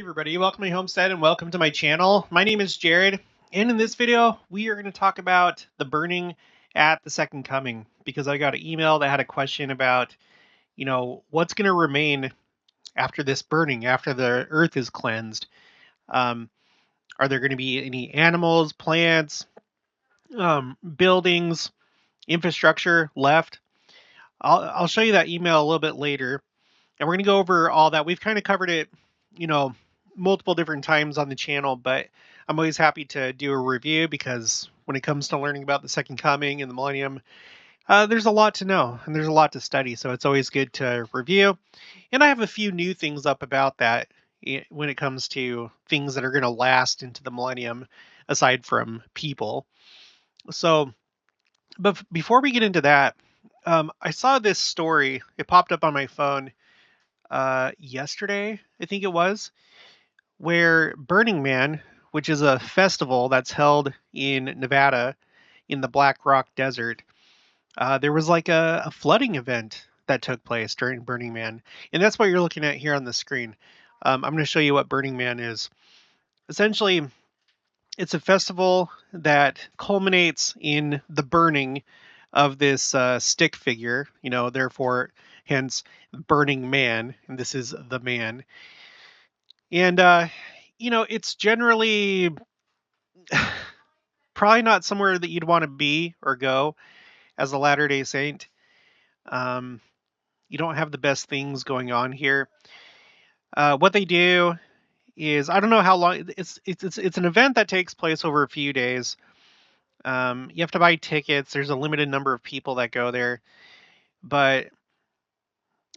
everybody, welcome to my homestead and welcome to my channel. My name is Jared, and in this video we are going to talk about the burning at the second coming, because I got an email that had a question about, what's going to remain after this burning, after the earth is cleansed. Are there going to be any animals, plants, buildings, infrastructure left? I'll show you that email a little bit later, and we're going to go over all that. We've kind of covered it, multiple different times on the channel, but I'm always happy to do a review, because when it comes to learning about the second coming and the millennium, there's a lot to know and there's a lot to study. So it's always good to review. And I have a few new things up about that when it comes to things that are going to last into the millennium, aside from people. So, but before we get into that, I saw this story. It popped up on my phone yesterday, I think it was, where Burning Man, which is a festival that's held in Nevada in the Black Rock Desert, there was like a flooding event that took place during Burning Man. And that's what you're looking at here on the screen. I'm going to show you what Burning Man is. Essentially, it's a festival that culminates in the burning of this stick figure, therefore, hence Burning Man. And this is the man. And, it's generally probably not somewhere that you'd want to be or go as a Latter-day Saint. You don't have the best things going on here. What they do is, I don't know how long, it's an event that takes place over a few days. You have to buy tickets. There's a limited number of people that go there, but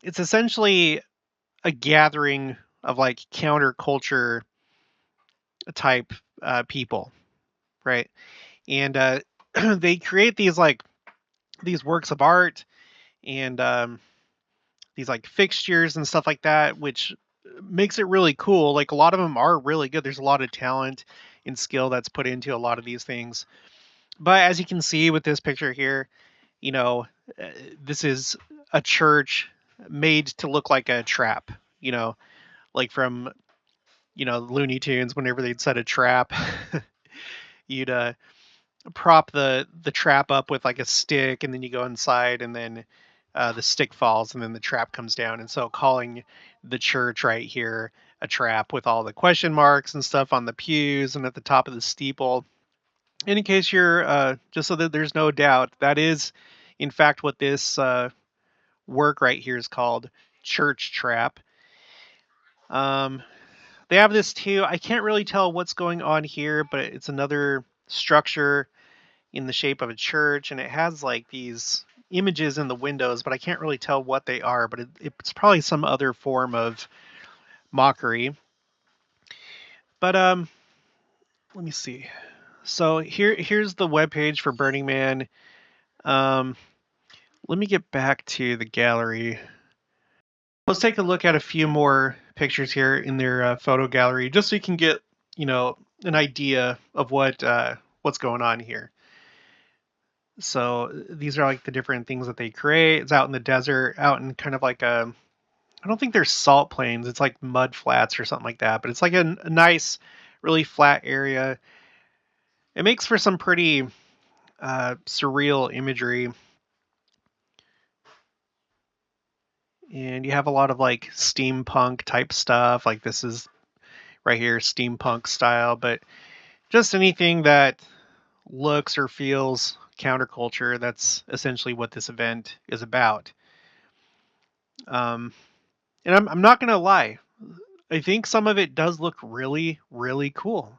it's essentially a gathering of like counterculture type people, right? And they create these works of art and these like fixtures and stuff like that, which makes it really cool. Like, a lot of them are really good. There's a lot of talent and skill that's put into a lot of these things. But as you can see with this picture here, this is a church made to look like a trap, like from, Looney Tunes. Whenever they'd set a trap, you'd prop the trap up with like a stick, and then you go inside, and then the stick falls, and then the trap comes down. And so calling the church right here a trap, with all the question marks and stuff on the pews and at the top of the steeple. And in case you're, just so that there's no doubt, that is in fact what this work right here is called, church trap. They have this too. I can't really tell what's going on here, but it's another structure in the shape of a church, and it has like these images in the windows, but I can't really tell what they are. But it's probably some other form of mockery. But let me see. So here's the webpage for Burning Man. Let me get back to the gallery. Let's take a look at a few more pictures here in their photo gallery, just so you can get, an idea of what's going on here. So these are like the different things that they create. It's out in the desert, out in kind of like I don't think they're salt plains. It's like mud flats or something like that. But it's like a nice, really flat area. It makes for some pretty surreal imagery. And you have a lot of like steampunk type stuff. Like this is right here, steampunk style. But just anything that looks or feels counterculture, that's essentially what this event is about. And I'm not going to lie. I think some of it does look really, really cool.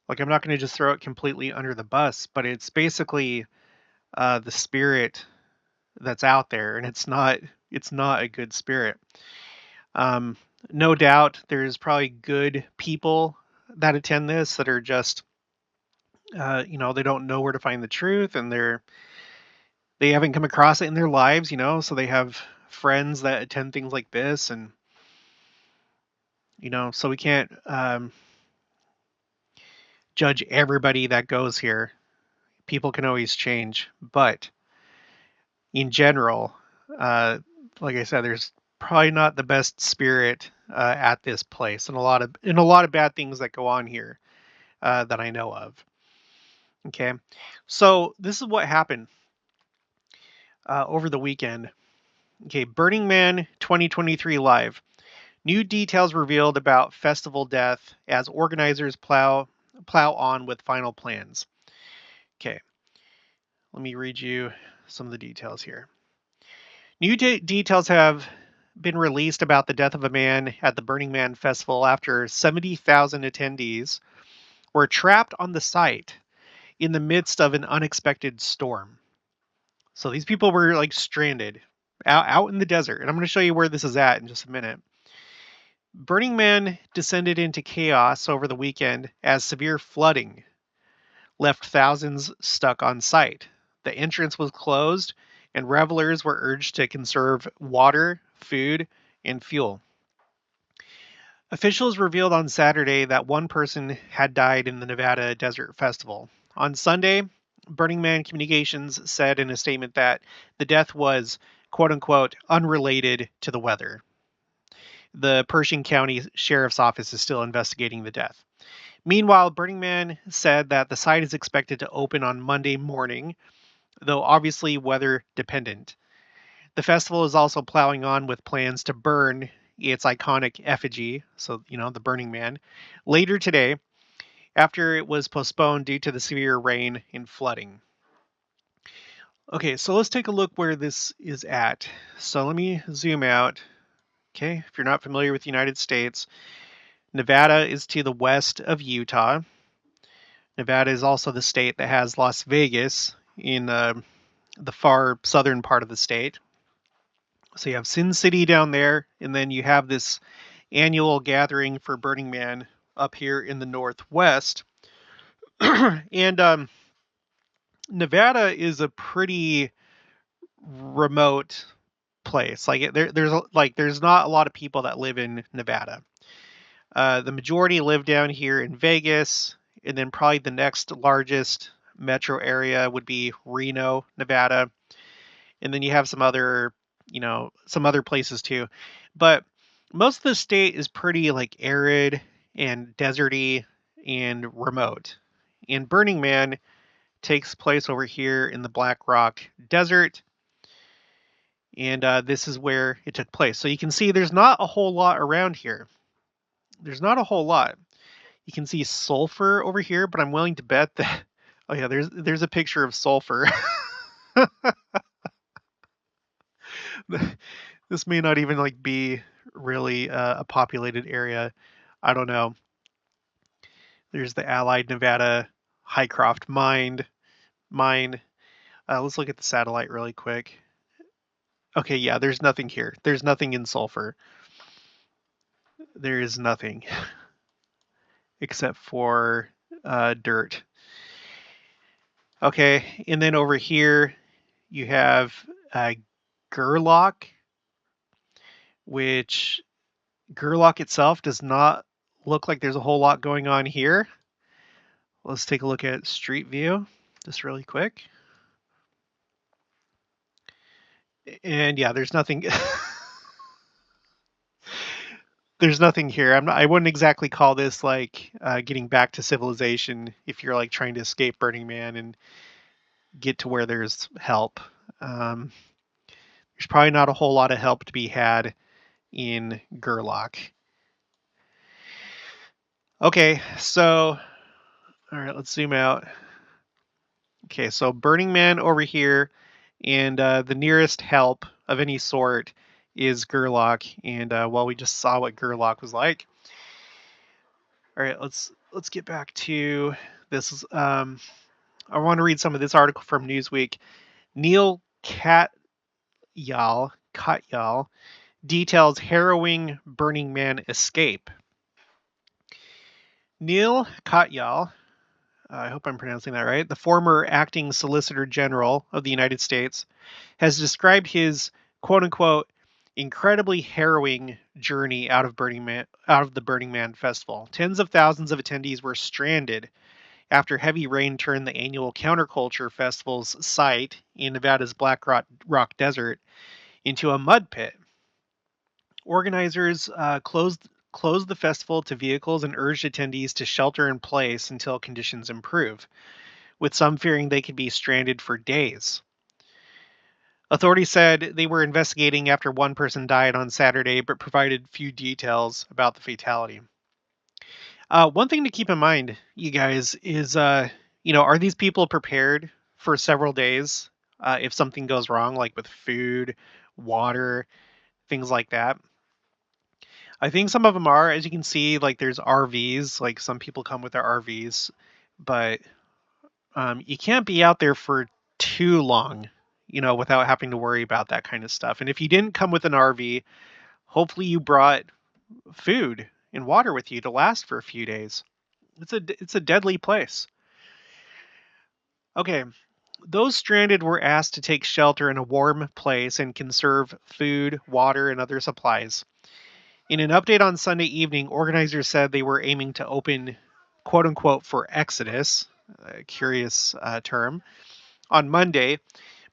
Like, I'm not going to just throw it completely under the bus, but it's basically the spirit that's out there, and it's not a good spirit. No doubt there's probably good people that attend this that are just, they don't know where to find the truth, and they haven't come across it in their lives, so they have friends that attend things like this, and, so we can't judge everybody that goes here. People can always change, but in general, like I said, there's probably not the best spirit at this place, and a lot of bad things that go on here that I know of. Okay, so this is what happened over the weekend. Okay, Burning Man 2023 live. New details revealed about festival death as organizers plow on with final plans. Okay, let me read you some of the details here. New details have been released about the death of a man at the Burning Man Festival after 70,000 attendees were trapped on the site in the midst of an unexpected storm. So these people were like stranded out in the desert. And I'm going to show you where this is at in just a minute. Burning Man descended into chaos over the weekend as severe flooding left thousands stuck on site. The entrance was closed, and revelers were urged to conserve water, food, and fuel. Officials revealed on Saturday that one person had died in the Nevada Desert Festival. On Sunday, Burning Man Communications said in a statement that the death was, quote unquote, unrelated to the weather. The Pershing County Sheriff's Office is still investigating the death. Meanwhile, Burning Man said that the site is expected to open on Monday morning, though obviously weather dependent. The festival is also plowing on with plans to burn its iconic effigy, so, the Burning Man, later today after it was postponed due to the severe rain and flooding. Okay, so let's take a look where this is at. So let me zoom out. Okay, if you're not familiar with the United States, Nevada is to the west of Utah. Nevada is also the state that has Las Vegas in the far southern part of the state. So you have Sin City down there, and then you have this annual gathering for Burning Man up here in the northwest. And Nevada is a pretty remote place. Like there's not a lot of people that live in Nevada. The majority live down here in Vegas, and then probably the next largest metro area would be Reno, Nevada. And then you have some other places too. But most of the state is pretty like arid and deserty and remote. And Burning Man takes place over here in the Black Rock Desert. And this is where it took place. So you can see there's not a whole lot around here. There's not a whole lot. You can see sulfur over here, but I'm willing to bet that... Oh yeah, there's a picture of sulfur. This may not even like be really a populated area. I don't know. There's the Allied Nevada Highcroft mine. Let's look at the satellite really quick. Okay, yeah, there's nothing here. There's nothing in sulfur. There is nothing except for dirt. Okay, and then over here you have Gerlach, which Gerlach itself does not look like there's a whole lot going on here. Let's take a look at Street View just really quick. And yeah, there's nothing. There's nothing here. I wouldn't exactly call this like getting back to civilization if you're like trying to escape Burning Man and get to where there's help. There's probably not a whole lot of help to be had in Gerlach. Okay, so all right, let's zoom out. Okay, so Burning Man over here, and the nearest help of any sort is Gerlach. And well, we just saw what Gerlach was like. All right, let's get back to this. I want to read some of this article from Newsweek. Neil Katyal details harrowing Burning Man escape. Neil Katyal, I hope I'm pronouncing that right, the former acting Solicitor General of the United States, has described his quote-unquote incredibly harrowing journey out of the Burning Man Festival. Tens of thousands of attendees were stranded after heavy rain turned the annual Counterculture Festival's site in Nevada's Black Rock Desert into a mud pit. Organizers closed the festival to vehicles and urged attendees to shelter in place until conditions improve, with some fearing they could be stranded for days. Authorities said they were investigating after one person died on Saturday, but provided few details about the fatality. One thing to keep in mind, you guys, is are these people prepared for several days if something goes wrong, like with food, water, things like that? I think some of them are. As you can see, like there's RVs, like some people come with their RVs, but you can't be out there for too long, without having to worry about that kind of stuff. And if you didn't come with an RV, hopefully you brought food and water with you to last for a few days. It's a deadly place. Okay, those stranded were asked to take shelter in a warm place and conserve food, water, and other supplies. In an update on Sunday evening, organizers said they were aiming to open, quote unquote, for Exodus, a curious term, on Monday,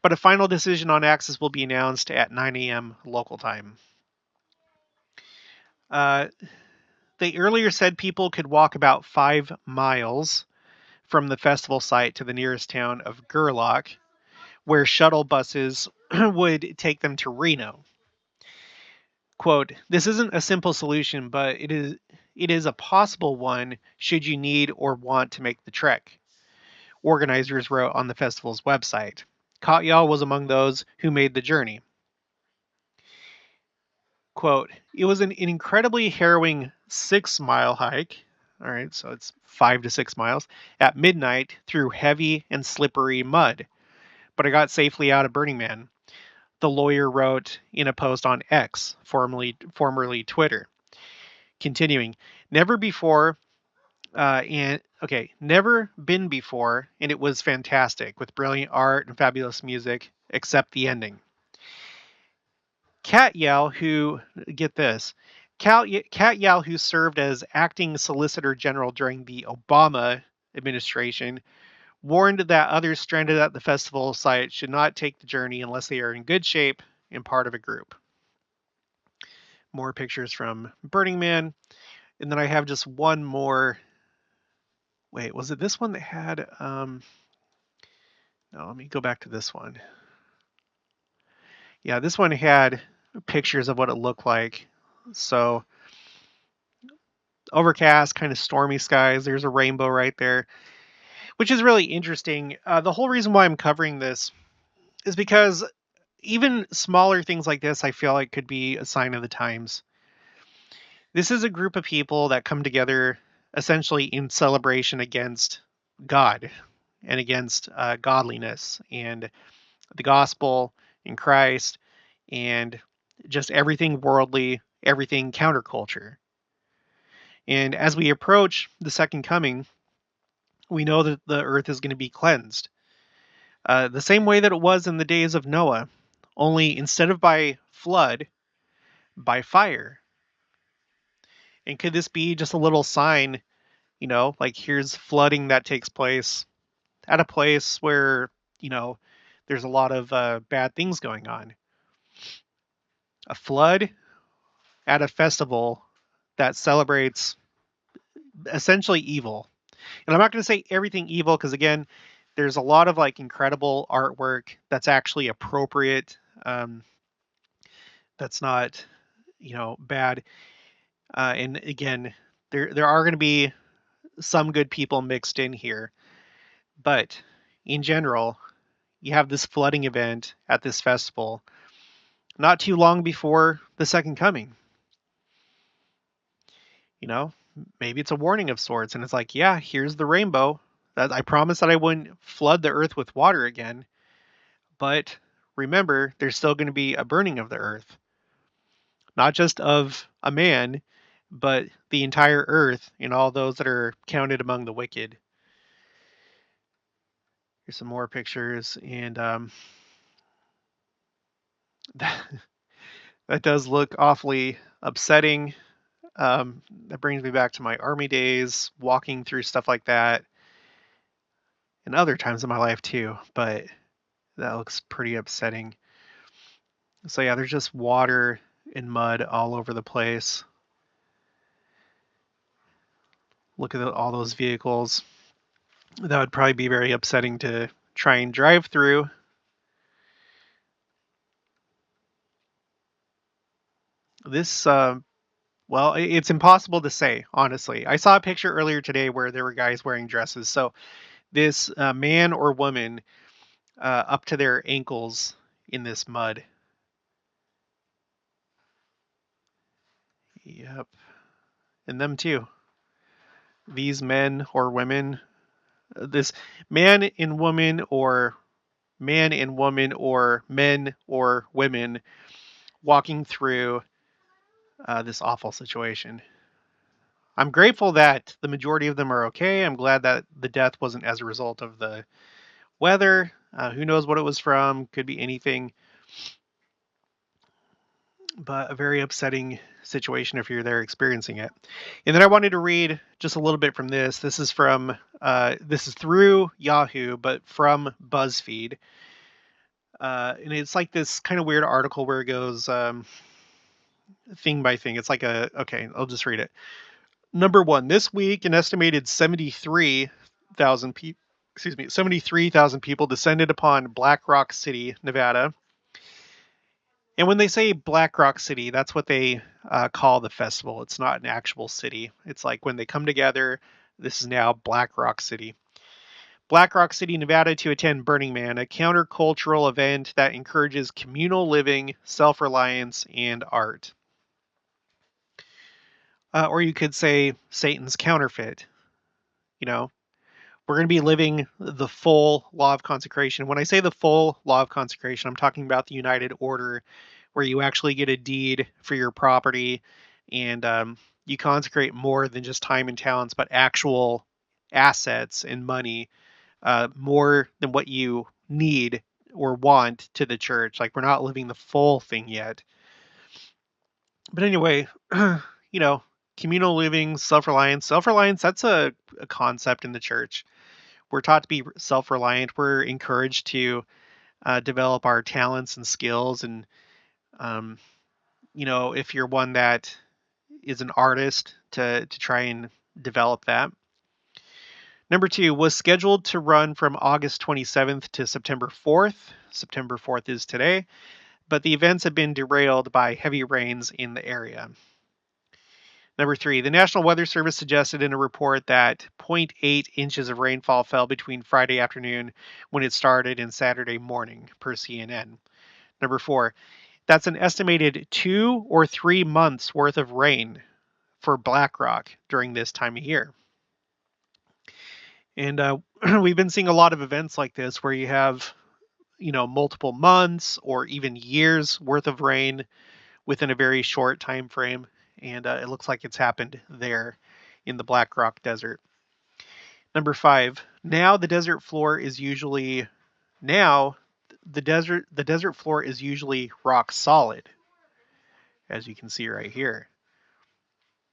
but a final decision on access will be announced at 9 a.m. local time. They earlier said people could walk about 5 miles from the festival site to the nearest town of Gerlach, where shuttle buses would take them to Reno. Quote, "This isn't a simple solution, but it is a possible one should you need or want to make the trek," organizers wrote on the festival's website. Katyal was among those who made the journey. Quote, "It was an incredibly harrowing 6-mile hike." All right, so it's 5 to 6 miles at midnight through heavy and slippery mud, but I got safely out of Burning Man, the lawyer wrote in a post on X, formerly Twitter. Continuing, never been before, and it was fantastic with brilliant art and fabulous music, except the ending. Katyal, who served as acting Solicitor General during the Obama administration, warned that others stranded at the festival site should not take the journey unless they are in good shape and part of a group. More pictures from Burning Man. And then I have just one more. Wait, was it this one that had... no, let me go back to this one. Yeah, this one had pictures of what it looked like. So, overcast, kind of stormy skies. There's a rainbow right there, which is really interesting. The whole reason why I'm covering this is because even smaller things like this, I feel like could be a sign of the times. This is a group of people that come together essentially in celebration against God and against godliness and the gospel in Christ and just everything worldly, everything counterculture. And as we approach the second coming, we know that the earth is going to be cleansed. The same way that it was in the days of Noah, only instead of by flood, by fire. And could this be just a little sign, like here's flooding that takes place at a place where, there's a lot of bad things going on? A flood at a festival that celebrates essentially evil. And I'm not going to say everything evil because, again, there's a lot of like incredible artwork that's actually appropriate. That's not, bad. And again, there are going to be some good people mixed in here. But in general, you have this flooding event at this festival not too long before the second coming. Maybe it's a warning of sorts, and it's like, yeah, here's the rainbow. That I promised that I wouldn't flood the earth with water again. But remember, there's still going to be a burning of the earth. Not just of a man, but the entire earth and all those that are counted among the wicked. Here's some more pictures, and that does look awfully upsetting. That brings me back to my army days, walking through stuff like that, and other times in my life too, but that looks pretty upsetting. So yeah, there's just water and mud all over the place. Look at all those vehicles. That would probably be very upsetting to try and drive through. This, well, it's impossible to say, honestly. I saw a picture earlier today where there were guys wearing dresses. So this man or woman up to their ankles in this mud. Yep. And them too. These men or women, this man and woman or men or women walking through this awful situation. I'm grateful that the majority of them are okay. I'm glad that the death wasn't as a result of the weather. Who knows what it was from? Could be anything. But a very upsetting situation if you're there experiencing it. And then I wanted to read just a little bit from this. This is through Yahoo, but from BuzzFeed. And it's like this kind of weird article where it goes thing by thing. It's like okay, I'll just read it. Number one, this week, an estimated 73,000 people. 73,000 people descended upon Black Rock City, Nevada. And when they say Black Rock City, that's what they call the festival. It's not an actual city. It's like when they come together, this is now Black Rock City. Black Rock City, Nevada, to attend Burning Man, a countercultural event that encourages communal living, self-reliance, and art. Or you could say Satan's counterfeit. You know, we're going to be living the full law of consecration. When I say the full law of consecration, I'm talking about the United Order, where you actually get a deed for your property and you consecrate more than just time and talents, but actual assets and money, more than what you need or want to the church. Like, we're not living the full thing yet. But anyway, communal living, self-reliance. Self-reliance, that's a concept in the church. We're taught to be self-reliant. We're encouraged to develop our talents and skills. And, if you're one that is an artist, to try and develop that. Number two, was scheduled to run from August 27th to September 4th. September 4th is today. But the events have been derailed by heavy rains in the area. Number three, the National Weather Service suggested in a report that zero 0.8 inches of rainfall fell between Friday afternoon when it started and Saturday morning, per CNN. Number four, that's an estimated 2 or 3 months worth of rain for Black Rock during this time of year. And we've been seeing a lot of events like this where you have, multiple months or even years worth of rain within a very short time frame. And it looks like it's happened there in the Black Rock Desert. Number five, now the desert floor is usually rock solid, as you can see right here,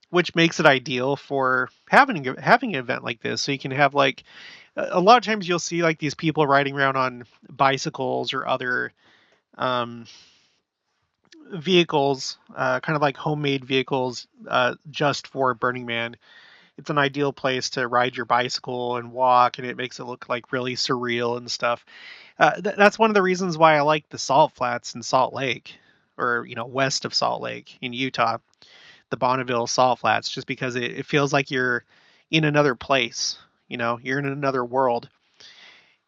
which makes it ideal for having an event like this. So you can have, like, a lot of times you'll see like these people riding around on bicycles or other vehicles, kind of like homemade vehicles, just for Burning Man. It's an ideal place to ride your bicycle and walk, and it makes it look like really surreal and stuff. That's one of the reasons why I like the Salt Flats in Salt Lake, or west of Salt Lake in Utah, the Bonneville Salt Flats, just because it feels like you're in another place. You're in another world.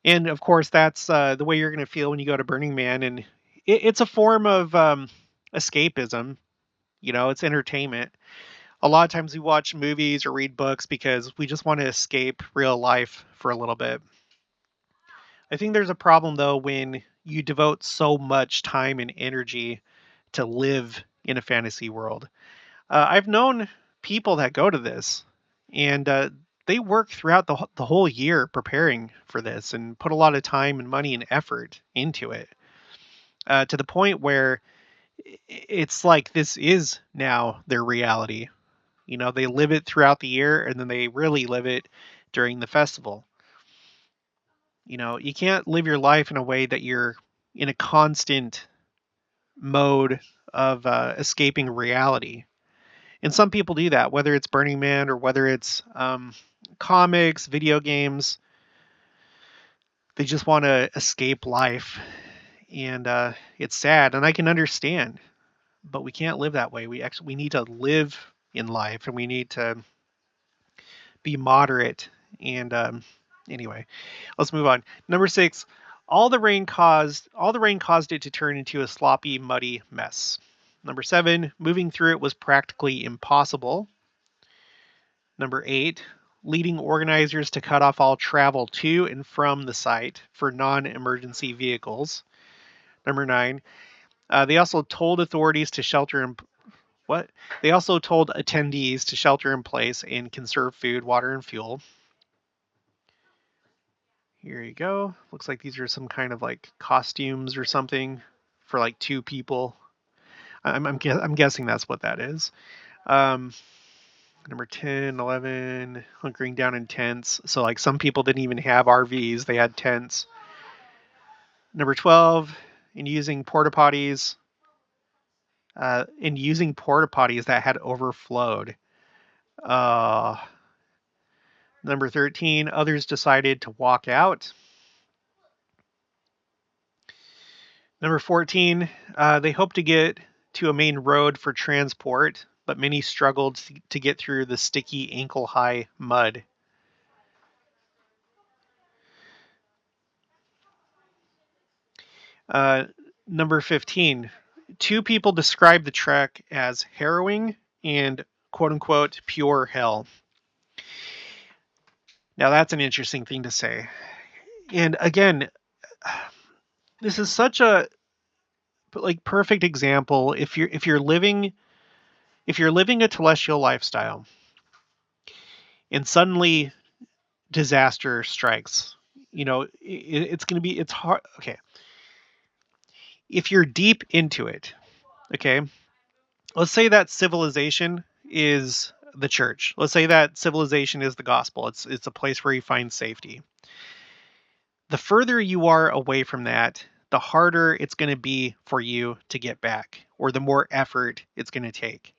And of course, that's the way you're going to feel when you go to Burning Man, and it's a form of escapism. It's entertainment. A lot of times we watch movies or read books because we just want to escape real life for a little bit. I think there's a problem, though, when you devote so much time and energy to live in a fantasy world. I've known people that go to this, and they work throughout the whole year preparing for this and put a lot of time and money and effort into it, to the point where it's like this is now their reality. They live it throughout the year, and then they really live it during the festival. You can't live your life in a way that you're in a constant mode of escaping reality. And some people do that, whether it's Burning Man or whether it's comics, video games. They just want to escape life. And it's sad, and I can understand, but we can't live that way. We need to live in life, and we need to be moderate. And anyway, let's move on. Number 6, all the rain caused it to turn into a sloppy, muddy mess. Number 7, moving through it was practically impossible. Number 8, leading organizers to cut off all travel to and from the site for non-emergency vehicles. Number 9, they also told authorities to shelter in what? They also told attendees to shelter in place and conserve food, water, and fuel. Here you go. Looks like these are some kind of like costumes or something for like 2 people. I'm guessing that's what that is. Number 10, 11, hunkering down in tents. So like some people didn't even have RVs; they had tents. Number 12, in using porta potties. That had overflowed. Uh, Number 13, others decided to walk out. Number 14, they hoped to get to a main road for transport, but many struggled to get through the sticky ankle-high mud. Number 15, 2 people described the trek as harrowing and quote-unquote pure hell. Now that's an interesting thing to say. And again, this is such a perfect example. If you're living a telestial lifestyle and suddenly disaster strikes, it's hard. Okay, if you're deep into it, okay, let's say that civilization is the church. Let's say that civilization is the gospel. It's a place where you find safety. The further you are away from that, the harder it's going to be for you to get back, or the more effort it's going to take.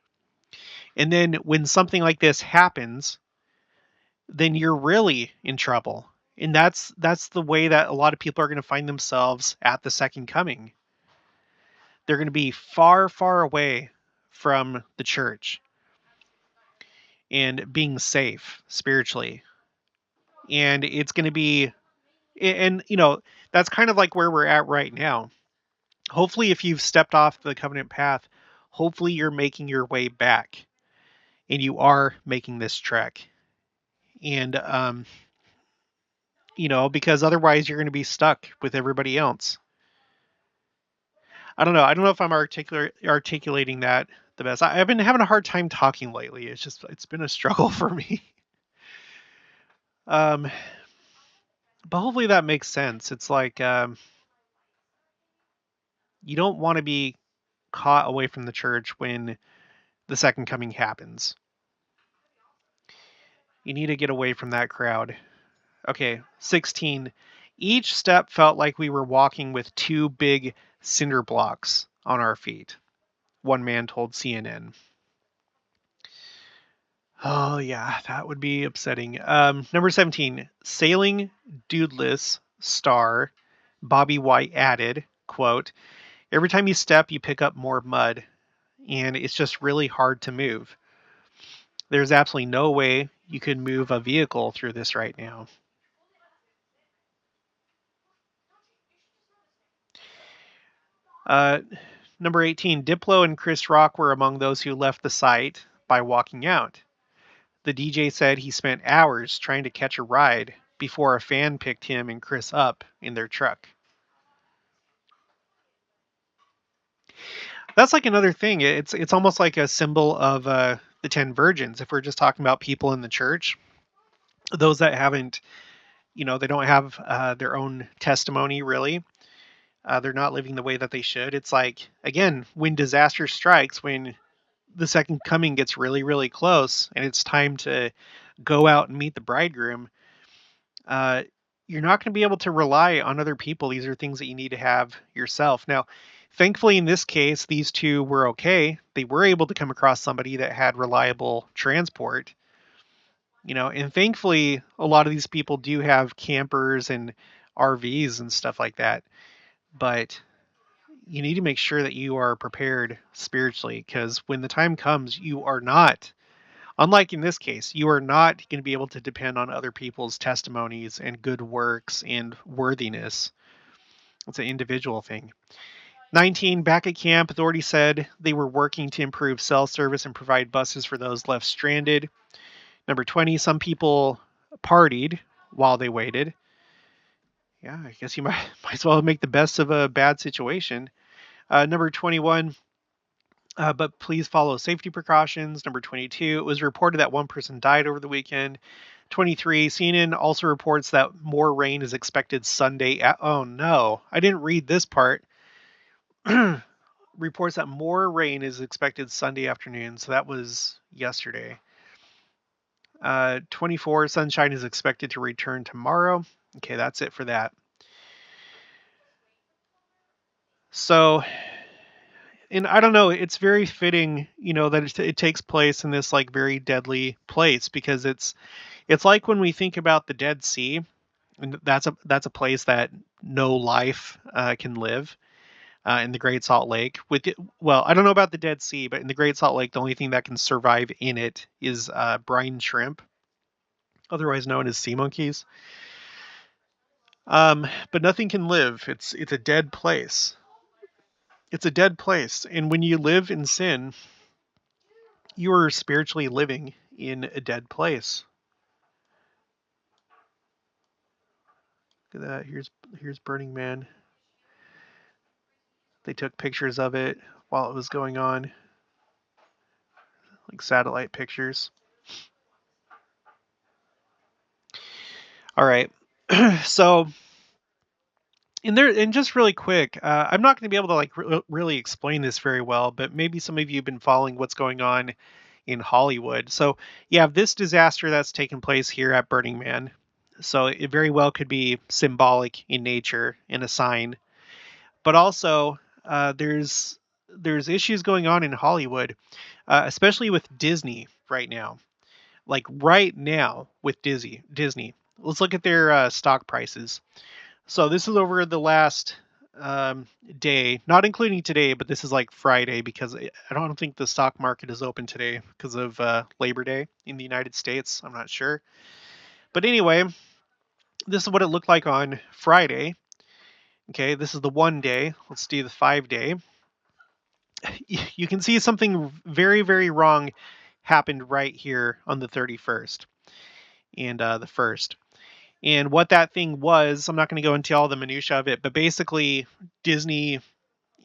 And then when something like this happens, then you're really in trouble. And that's the way that a lot of people are going to find themselves at the second coming. They're going to be far, far away from the church and being safe spiritually. And it's going to be, and that's kind of like where we're at right now. Hopefully, if you've stepped off the covenant path, hopefully you're making your way back and you are making this trek. And, because otherwise you're going to be stuck with everybody else. I don't know. I don't know if I'm articulating that the best. I've been having a hard time talking lately. It's been a struggle for me. But hopefully that makes sense. It's like you don't want to be caught away from the church when the second coming happens. You need to get away from that crowd. Okay, 16. Each step felt like we were walking with 2 big cinder blocks on our feet, one man told CNN. Oh, yeah, that would be upsetting. Number 17, sailing dudeless star, Bobby White added, quote, every time you step, you pick up more mud, and it's just really hard to move. There's absolutely no way you could move a vehicle through this right now. Number 18, Diplo and Chris Rock were among those who left the site by walking out. The DJ said he spent hours trying to catch a ride before a fan picked him and Chris up in their truck. That's like another thing. It's almost like a symbol of the 10 virgins. If we're just talking about people in the church, those that haven't, they don't have their own testimony really. They're not living the way that they should. It's like, again, when disaster strikes, when the second coming gets really, really close and it's time to go out and meet the bridegroom, you're not going to be able to rely on other people. These are things that you need to have yourself. Now, thankfully, in this case, these two were okay. They were able to come across somebody that had reliable transport, and thankfully, a lot of these people do have campers and RVs and stuff like that. But you need to make sure that you are prepared spiritually, because when the time comes, you are not, unlike in this case, you are not going to be able to depend on other people's testimonies and good works and worthiness. It's an individual thing. 19, back at camp, authorities said they were working to improve cell service and provide buses for those left stranded. Number 20, some people partied while they waited. Yeah, I guess you might as well make the best of a bad situation. Number 21, but please follow safety precautions. Number 22, it was reported that one person died over the weekend. 23, CNN also reports that more rain is expected Sunday. Oh no, I didn't read this part. Reports that more rain is expected Sunday afternoon. So that was yesterday. 24, sunshine is expected to return tomorrow. Okay, that's it for that. So, and I don't know, it's very fitting, that it takes place in this like very deadly place, because it's like when we think about the Dead Sea, and that's a place that no life can live. In the Great Salt Lake, well, I don't know about the Dead Sea, but in the Great Salt Lake, the only thing that can survive in it is brine shrimp, otherwise known as sea monkeys. But nothing can live. It's a dead place. It's a dead place, and when you live in sin, you are spiritually living in a dead place. Look at that. Here's Burning Man. They took pictures of it while it was going on, like satellite pictures. All right. So, and just really quick, I'm not going to be able to like really explain this very well, but maybe some of you have been following what's going on in Hollywood. So you have this disaster that's taken place here at Burning Man. So it very well could be symbolic in nature and a sign, but also there's issues going on in Hollywood, especially with Disney right now. Like right now with Disney. Let's look at their stock prices. So this is over the last day, not including today, but this is like Friday, because I don't think the stock market is open today because of Labor Day in the United States. I'm not sure. But anyway, this is what it looked like on Friday. Okay, this is the 1 day. Let's do the 5 day. You can see something very, very wrong happened right here on the 31st and the 1st. And what that thing was, I'm not going to go into all the minutia of it, but basically Disney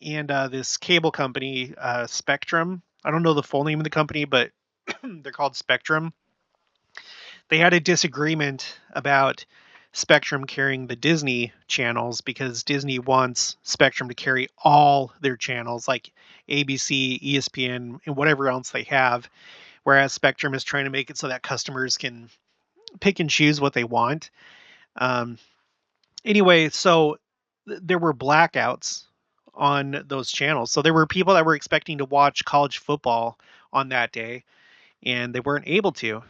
and this cable company, Spectrum, I don't know the full name of the company, but they're called Spectrum. They had a disagreement about Spectrum carrying the Disney channels, because Disney wants Spectrum to carry all their channels, like ABC, ESPN, and whatever else they have, whereas Spectrum is trying to make it so that customers can pick and choose what they want. Anyway, so there were blackouts on those channels. So there were people that were expecting to watch college football on that day, and they weren't able to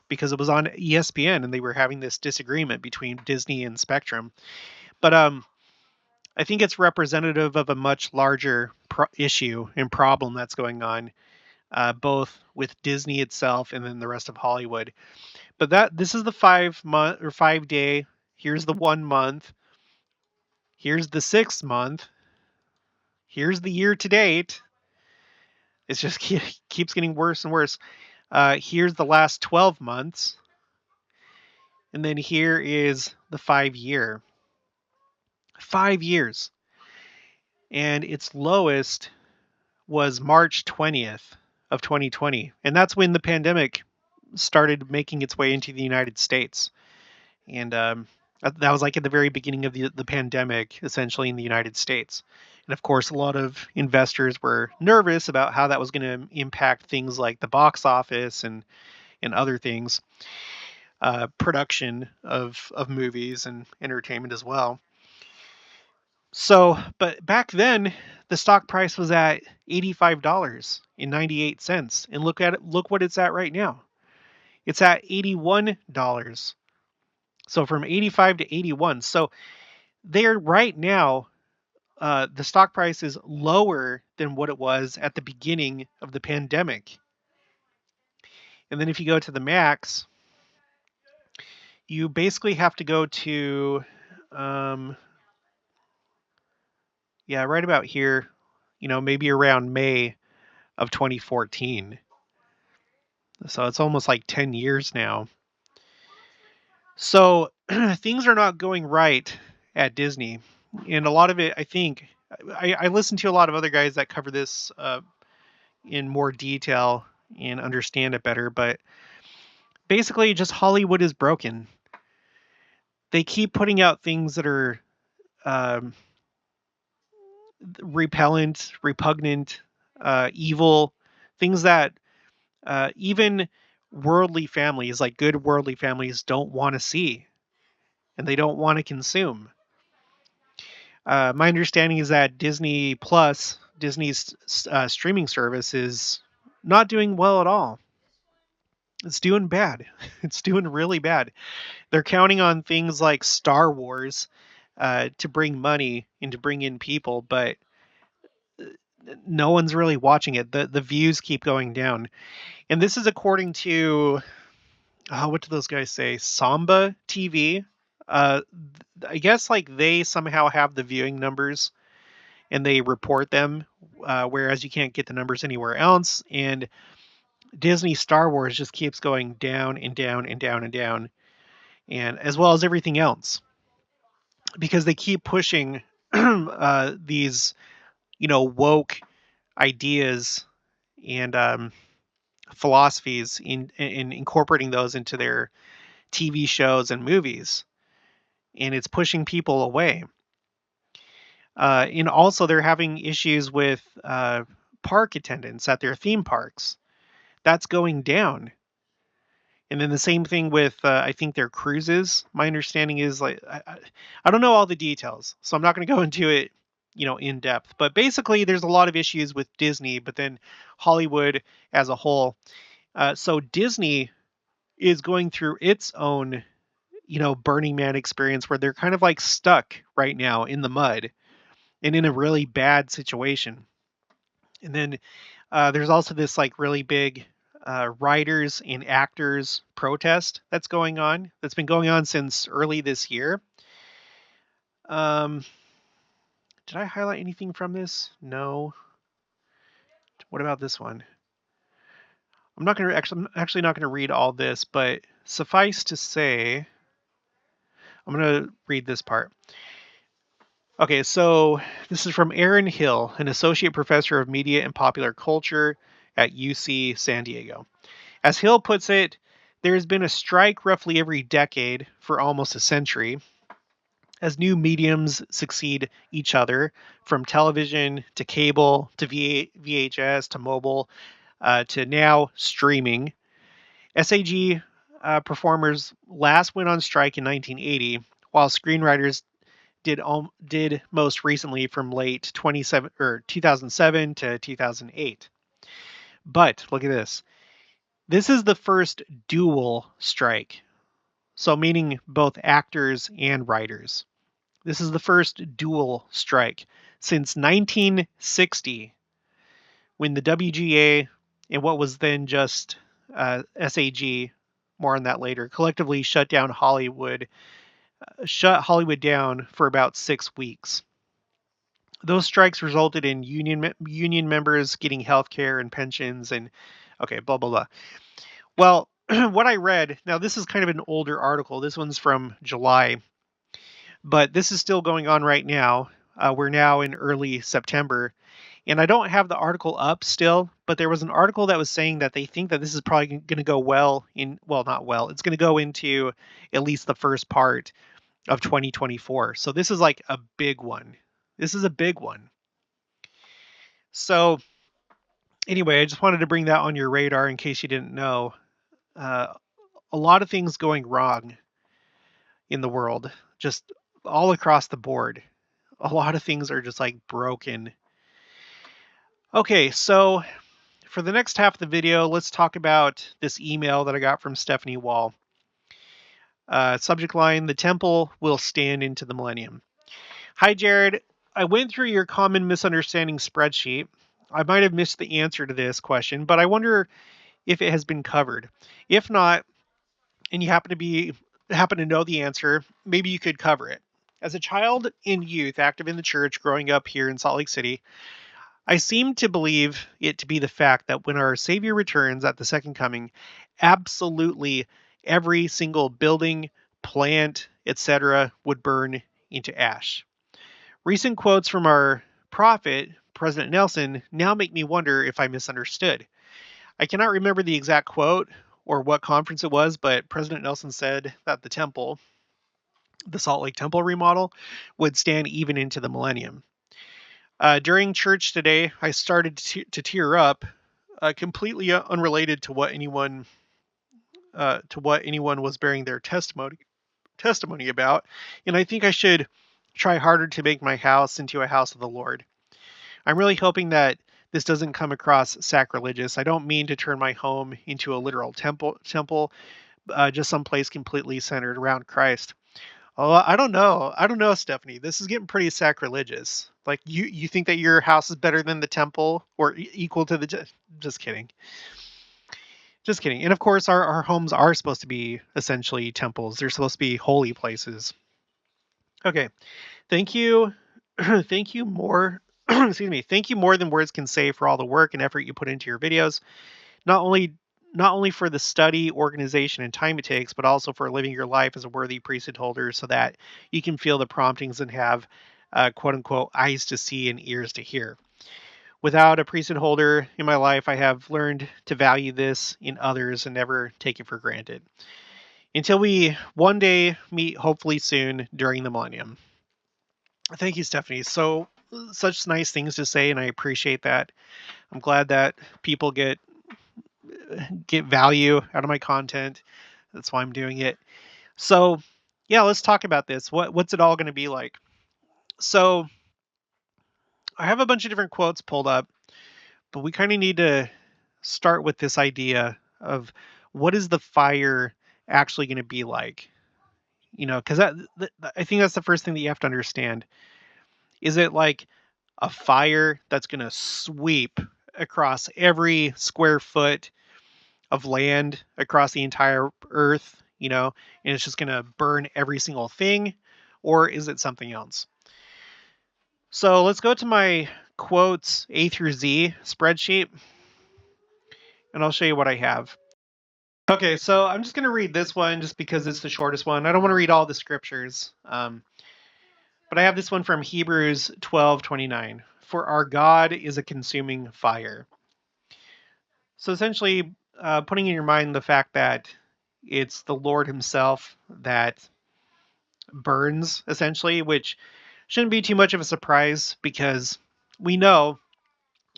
because it was on ESPN, and they were having this disagreement between Disney and Spectrum. But I think it's representative of a much larger issue and problem that's going on, both with Disney itself and then the rest of Hollywood. But this is the 5 month or 5 day. Here's the 1 month. Here's the 6 month. Here's the year to date. It's just keeps getting worse and worse. Here's the last 12 months. And then here is the 5 year. 5 years. And its lowest was March 20th of 2020. And that's when the pandemic started making its way into the United States. And that was like at the very beginning of the pandemic, essentially in the United States. And of course, a lot of investors were nervous about how that was going to impact things like the box office and other things. production of movies and entertainment as well. So, but back then, the stock price was at $85.98, and look at it. Look what it's at right now. It's at $81. So from 85 to 81. So they're right now. The stock price is lower than what it was at the beginning of the pandemic. And then if you go to the max, you basically have to go to, right about here, maybe around May of 2014. So it's almost like 10 years now. So things are not going right at Disney. And a lot of it, I think, I listen to a lot of other guys that cover this in more detail and understand it better. But basically, just Hollywood is broken. They keep putting out things that are um, repellent, repugnant, evil, things that even worldly families, like good worldly families, don't want to see and they don't want to consume. My understanding is that Disney Plus, Disney's streaming service, is not doing well at all. It's doing bad. It's doing really bad. They're counting on things like Star Wars to bring money and to bring in people, but no one's really watching it. The views keep going down, and this is according to what do those guys say? Samba TV. Uh, I guess like they somehow have the viewing numbers and they report them, whereas you can't get the numbers anywhere else. And Disney Star Wars just keeps going down and down and down and down, and as well as everything else, because they keep pushing these, woke ideas and philosophies in incorporating those into their TV shows and movies, and it's pushing people away. And also, they're having issues with park attendance at their theme parks. That's going down. And then the same thing with, I think, their cruises. My understanding is like, I don't know all the details, so I'm not going to go into it, in depth. But basically, there's a lot of issues with Disney, but then Hollywood as a whole. So Disney is going through its own, Burning Man experience where they're kind of like stuck right now in the mud and in a really bad situation. And then there's also this like really big writers and actors protest that's going on. That's been going on since early this year. Um, did I highlight anything from this? No. What about this one? I'm actually not gonna read all this, but suffice to say, I'm gonna read this part. Okay, so this is from Aaron Hill, an associate professor of media and popular culture at UC San Diego. As Hill puts it, there has been a strike roughly every decade for almost a century as new mediums succeed each other, from television to cable to VHS to mobile to now streaming. SAG performers last went on strike in 1980, while screenwriters did most recently from late 2007 to 2008. But look at this. This is the first dual strike. So meaning both actors and writers. This is the first dual strike since 1960, when the WGA and what was then just SAG, more on that later, collectively shut Hollywood down for about 6 weeks. Those strikes resulted in union members getting health care and pensions and okay, blah blah blah. Well, what I read, now this is kind of an older article. This one's from July, but this is still going on right now. We're now in early September, and I don't have the article up still, but there was an article that was saying that they think that this is probably going to go not well. It's going to go into at least the first part of 2024. So this is like a big one. This is a big one. So anyway, I just wanted to bring that on your radar in case you didn't know. a lot of things going wrong in the world, just all across the board. A lot of things are just like broken. Okay, so for the next half of the video, let's talk about this email that I got from Stephanie Wall. Subject line, the temple will stand into the millennium. Hi, Jared. I went through your common misunderstanding spreadsheet. I might have missed the answer to this question, but I wonder if it has been covered. If not, and you happen to know the answer, maybe you could cover it. As a child and youth active in the church growing up here in Salt Lake City, I seem to believe it to be the fact that when our Savior returns at the second coming, absolutely every single building, plant, etc., would burn into ash. Recent quotes from our prophet, President Nelson, now make me wonder if I misunderstood. I cannot remember the exact quote or what conference it was, but President Nelson said that the temple, the Salt Lake Temple remodel, would stand even into the millennium. During church today, I started to tear up, completely unrelated to what anyone was bearing their testimony about, and I think I should try harder to make my house into a house of the Lord. I'm really hoping that this doesn't come across sacrilegious. I don't mean to turn my home into a literal temple, just some place completely centered around Christ. Oh, I don't know. I don't know, Stephanie. This is getting pretty sacrilegious. Like you think that your house is better than the temple or equal to the just kidding. Just kidding. And of course our homes are supposed to be essentially temples. They're supposed to be holy places. Okay. Thank you. Thank you more excuse me. Thank you more than words can say for all the work and effort you put into your videos. Not only for the study, organization, and time it takes, but also for living your life as a worthy priesthood holder so that you can feel the promptings and have quote unquote eyes to see and ears to hear. Without a priesthood holder in my life, I have learned to value this in others and never take it for granted. Until we one day meet, hopefully soon, during the millennium. Thank you, Stephanie. Such nice things to say, and I appreciate that. I'm glad that people get value out of my content. That's why I'm doing it. So, yeah, let's talk about this. What's it all going to be like? So, I have a bunch of different quotes pulled up, but we kind of need to start with this idea of what is the fire actually going to be like? You know, because I think that's the first thing that you have to understand. Is it like a fire that's going to sweep across every square foot of land across the entire earth, you know, and it's just going to burn every single thing? Or is it something else? So let's go to my quotes A through Z spreadsheet, and I'll show you what I have. Okay, so I'm just going to read this one just because it's the shortest one. I don't want to read all the scriptures, but I have this one from Hebrews 12:29. For our God is a consuming fire. So essentially, putting in your mind the fact that it's the Lord himself that burns, essentially, which shouldn't be too much of a surprise because we know,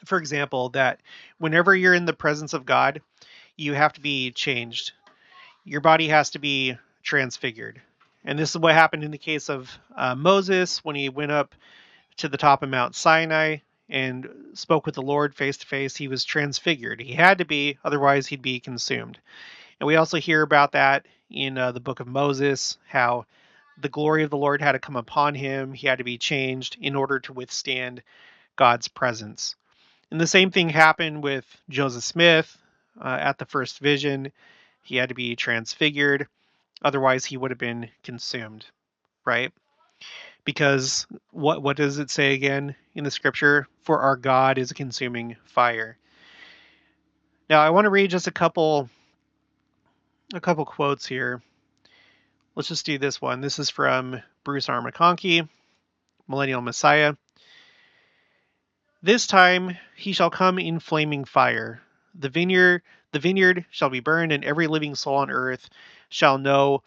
for example, that whenever you're in the presence of God, you have to be changed. Your body has to be transfigured. And this is what happened in the case of Moses when he went up to the top of Mount Sinai and spoke with the Lord face to face. He was transfigured. He had to be, otherwise he'd be consumed. And we also hear about that in the book of Moses, how the glory of the Lord had to come upon him. He had to be changed in order to withstand God's presence. And the same thing happened with Joseph Smith at the first vision. He had to be transfigured. Otherwise, he would have been consumed, right? Because what does it say again in the scripture? For our God is a consuming fire. Now, I want to read just a couple quotes here. Let's just do this one. This is from Bruce R. McConkie, Millennial Messiah. This time he shall come in flaming fire. The vineyard shall be burned, and every living soul on earth shall know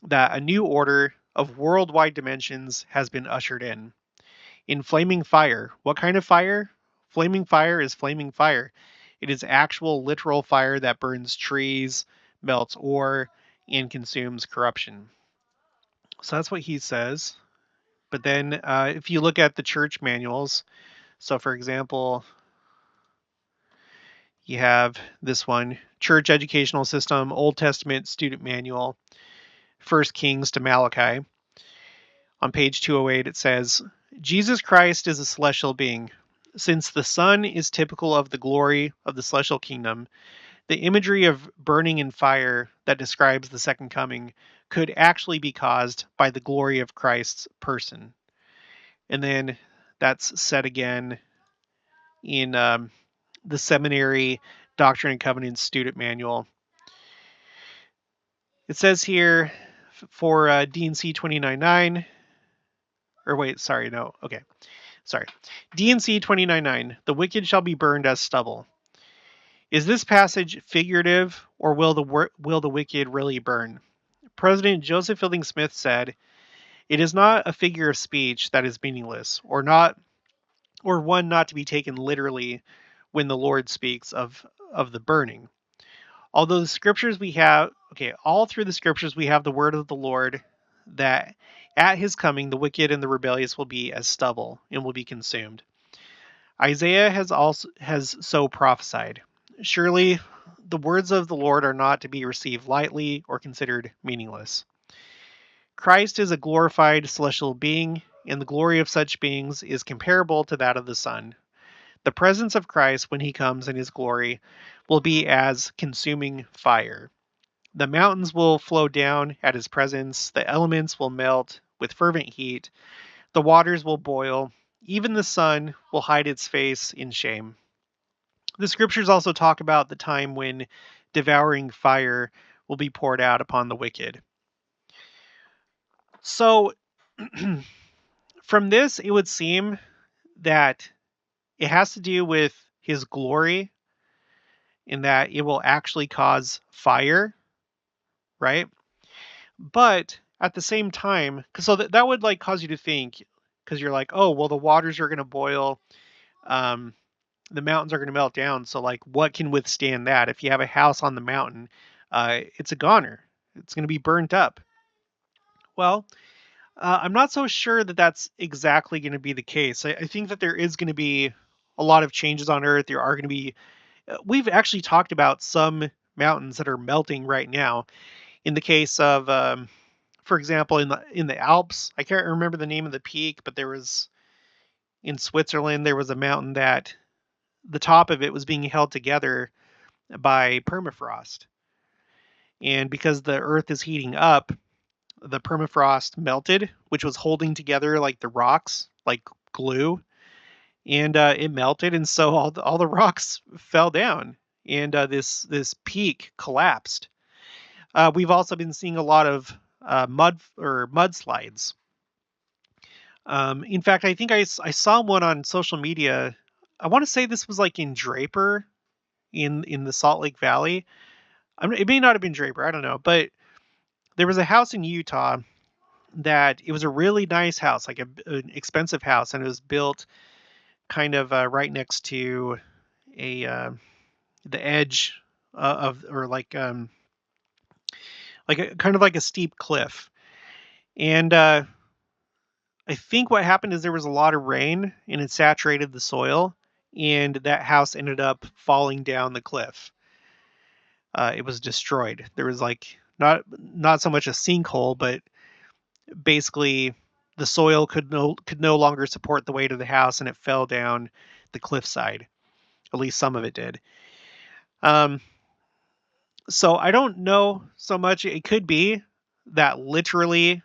that a new order of worldwide dimensions has been ushered in. In flaming fire. What kind of fire? Flaming fire is flaming fire. It is actual literal fire that burns trees, melts ore, and consumes corruption. So that's what he says. But then if you look at the church manuals, so for example, you have this one, Church Educational System, Old Testament Student Manual, 1 Kings to Malachi. On page 208, it says, Jesus Christ is a celestial being. Since the sun is typical of the glory of the celestial kingdom, the imagery of burning in fire that describes the second coming could actually be caused by the glory of Christ's person. And then that's said again in the Seminary Doctrine and Covenants Student Manual. It says here for D&C 299, or wait, sorry, no, okay, sorry. D&C 299, the wicked shall be burned as stubble. Is this passage figurative, or will the wicked really burn? President Joseph Fielding Smith said, "It is not a figure of speech that is meaningless, or one not to be taken literally when the Lord speaks of the burning. Although the scriptures we have, all through the scriptures we have the word of the Lord that at his coming the wicked and the rebellious will be as stubble and will be consumed. Isaiah has so prophesied. Surely the words of the Lord are not to be received lightly or considered meaningless. Christ is a glorified celestial being, and the glory of such beings is comparable to that of the sun. The presence of Christ when he comes in his glory will be as consuming fire. The mountains will flow down at his presence, the elements will melt with fervent heat, the waters will boil, even the sun will hide its face in shame. The scriptures also talk about the time when devouring fire will be poured out upon the wicked. So, from this, it would seem that it has to do with his glory, in that it will actually cause fire, right? But at the same time, so that would like cause you to think, because you're like, oh, well, the waters are going to boil, the mountains are going to melt down. So like, what can withstand that? If you have a house on the mountain, it's a goner. It's going to be burnt up. Well, I'm not so sure that that's exactly going to be the case. I think that there is going to be a lot of changes on Earth. There are going to be, we've actually talked about some mountains that are melting right now. In the case of, for example, in the Alps, I can't remember the name of the peak, but there was in Switzerland, there was a mountain that the top of it was being held together by permafrost. And because the Earth is heating up, the permafrost melted, which was holding together like the rocks, like glue, and it melted, and so all the rocks fell down, and this peak collapsed. We've also been seeing a lot of mudslides. In fact, I think I saw one on social media. I want to say this was like in Draper, in the Salt Lake Valley. It may not have been Draper, I don't know, but there was a house in Utah that it was a really nice house, like an expensive house, and it was built kind of right next to the edge of, or like a kind of like a steep cliff. And I think what happened is there was a lot of rain and it saturated the soil, and that house ended up falling down the cliff. It was destroyed. There was like not so much a sinkhole, but basically the soil could no longer support the weight of the house, and it fell down the cliffside. At least some of it did. So I don't know so much. It could be that literally,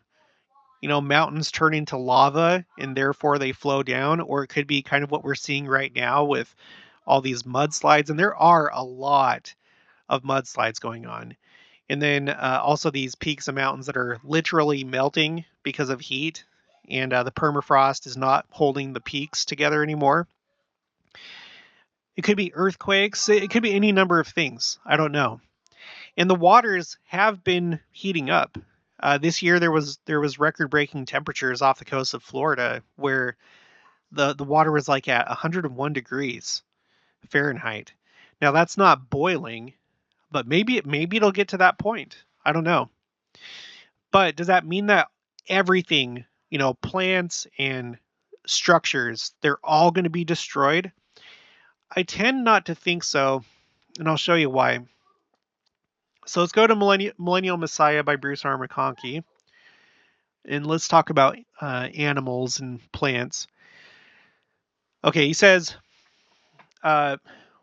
mountains turn into lava and therefore they flow down, or it could be kind of what we're seeing right now with all these mudslides, and there are a lot of mudslides going on. And then also these peaks of mountains that are literally melting because of heat, and the permafrost is not holding the peaks together anymore. It could be earthquakes. It could be any number of things. I don't know. And the waters have been heating up. This year there was record-breaking temperatures off the coast of Florida where the water was like at 101 degrees Fahrenheit. Now that's not boiling, but maybe it'll get to that point. I don't know. But does that mean that everything, plants and structures, they're all going to be destroyed? I tend not to think so, and I'll show you why. So let's go to Millennial Messiah by Bruce R. McConkie, and let's talk about animals and plants. Okay, he says, uh,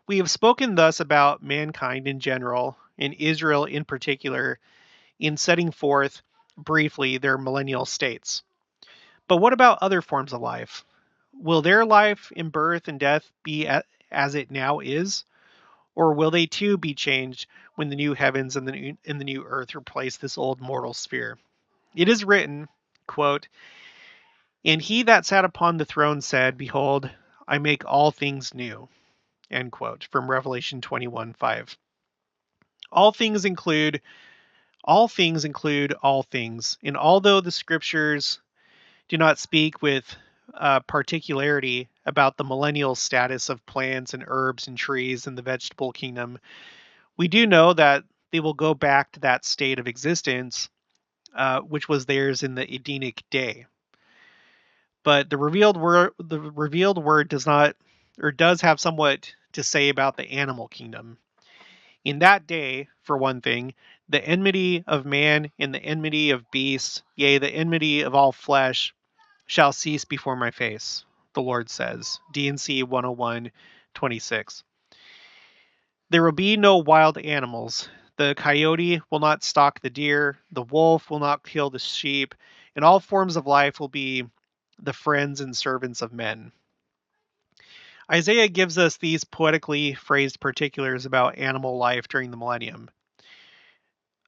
we have spoken thus about mankind in general, and Israel in particular, in setting forth briefly their millennial states. But what about other forms of life? Will their life in birth and death be as it now is? Or will they too be changed when the new heavens and the new earth replace this old mortal sphere? It is written, quote, "And he that sat upon the throne said, Behold, I make all things new." End quote, from Revelation 21:5. All things include all things include all things. And although the scriptures do not speak with particularity about the millennial status of plants and herbs and trees in the vegetable kingdom, we do know that they will go back to that state of existence which was theirs in the Edenic day. But the revealed word does not, or does have somewhat to say about the animal kingdom. In that day, for one thing, the enmity of man and the enmity of beasts, yea, the enmity of all flesh, shall cease before my face, the Lord says. D&C 101:26. There will be no wild animals. The coyote will not stalk the deer, the wolf will not kill the sheep, and all forms of life will be the friends and servants of men. Isaiah gives us these poetically phrased particulars about animal life during the millennium.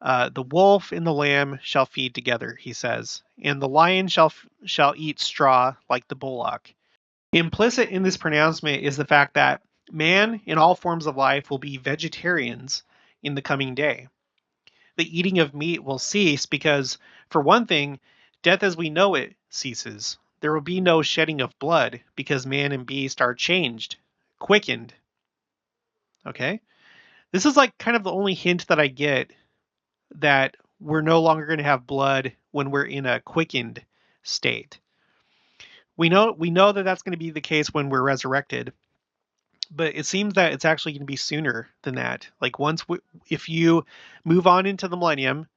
The wolf and the lamb shall feed together, he says, and the lion shall eat straw like the bullock. Implicit in this pronouncement is the fact that man in all forms of life will be vegetarians in the coming day. The eating of meat will cease because, for one thing, death as we know it ceases. There will be no shedding of blood because man and beast are changed, quickened. Okay? This is like kind of the only hint that I get that we're no longer going to have blood when we're in a quickened state. We know that that's going to be the case when we're resurrected, but it seems that it's actually going to be sooner than that. Like if you move on into the millennium,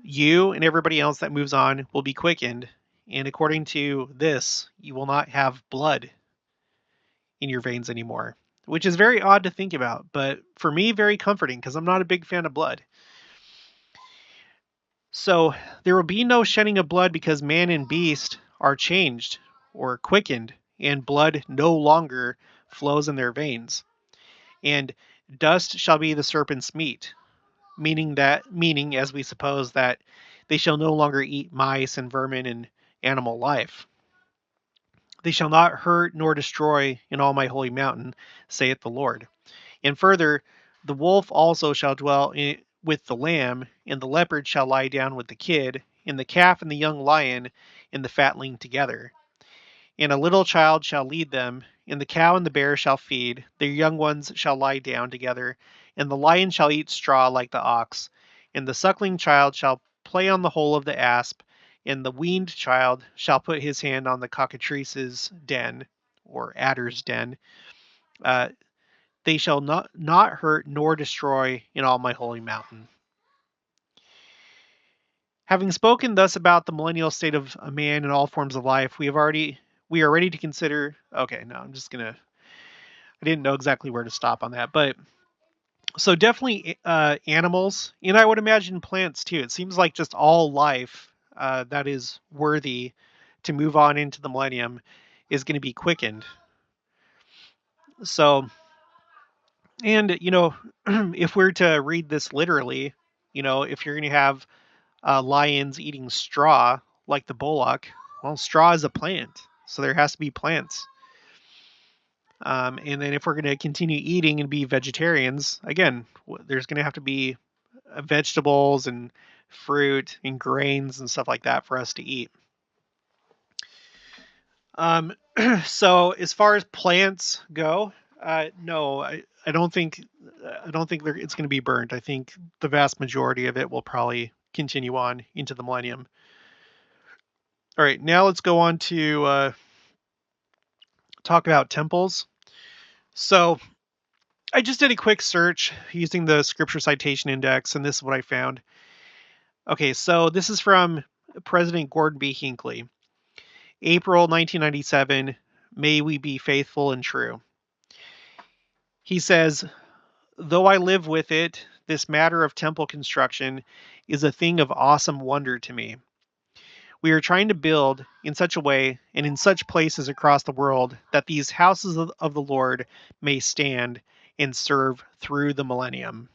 you and everybody else that moves on will be quickened, and according to this, you will not have blood in your veins anymore, which is very odd to think about, but for me, very comforting because I'm not a big fan of blood. So there will be no shedding of blood because man and beast are changed or quickened, and blood no longer flows in their veins. And dust shall be the serpent's meat, meaning as we suppose that they shall no longer eat mice and vermin and animal life. They shall not hurt nor destroy in all my holy mountain, saith the Lord. And further, the wolf also shall dwell with the lamb, and the leopard shall lie down with the kid, and the calf and the young lion and the fatling together. And a little child shall lead them, and the cow and the bear shall feed, their young ones shall lie down together, and the lion shall eat straw like the ox, and the suckling child shall play on the hole of the asp, and the weaned child shall put his hand on the cockatrice's den, or adder's den. Uh, they shall not hurt nor destroy in all my holy mountain. Having spoken thus about the millennial state of a man in all forms of life, we are ready to consider. Okay, no, I didn't know exactly where to stop on that, but so definitely animals, and I would imagine plants too. It seems like just all life that is worthy to move on into the millennium is going to be quickened. So, and if we're to read this literally, if you're going to have lions eating straw like the bullock, well, straw is a plant, so there has to be plants. And then if we're going to continue eating and be vegetarians, again, there's going to have to be vegetables and fruit and grains and stuff like that for us to eat. So as far as plants go, no, I don't think it's going to be burnt. I think the vast majority of it will probably continue on into the millennium. All right, now let's go on to talk about temples. So I just did a quick search using the scripture citation index, and this is what I found. Okay, so this is from President Gordon B. Hinckley, April 1997. May we be faithful and true. He says, though I live with it, this matter of temple construction is a thing of awesome wonder to me. We are trying to build in such a way and in such places across the world that these houses of the Lord may stand and serve through the millennium.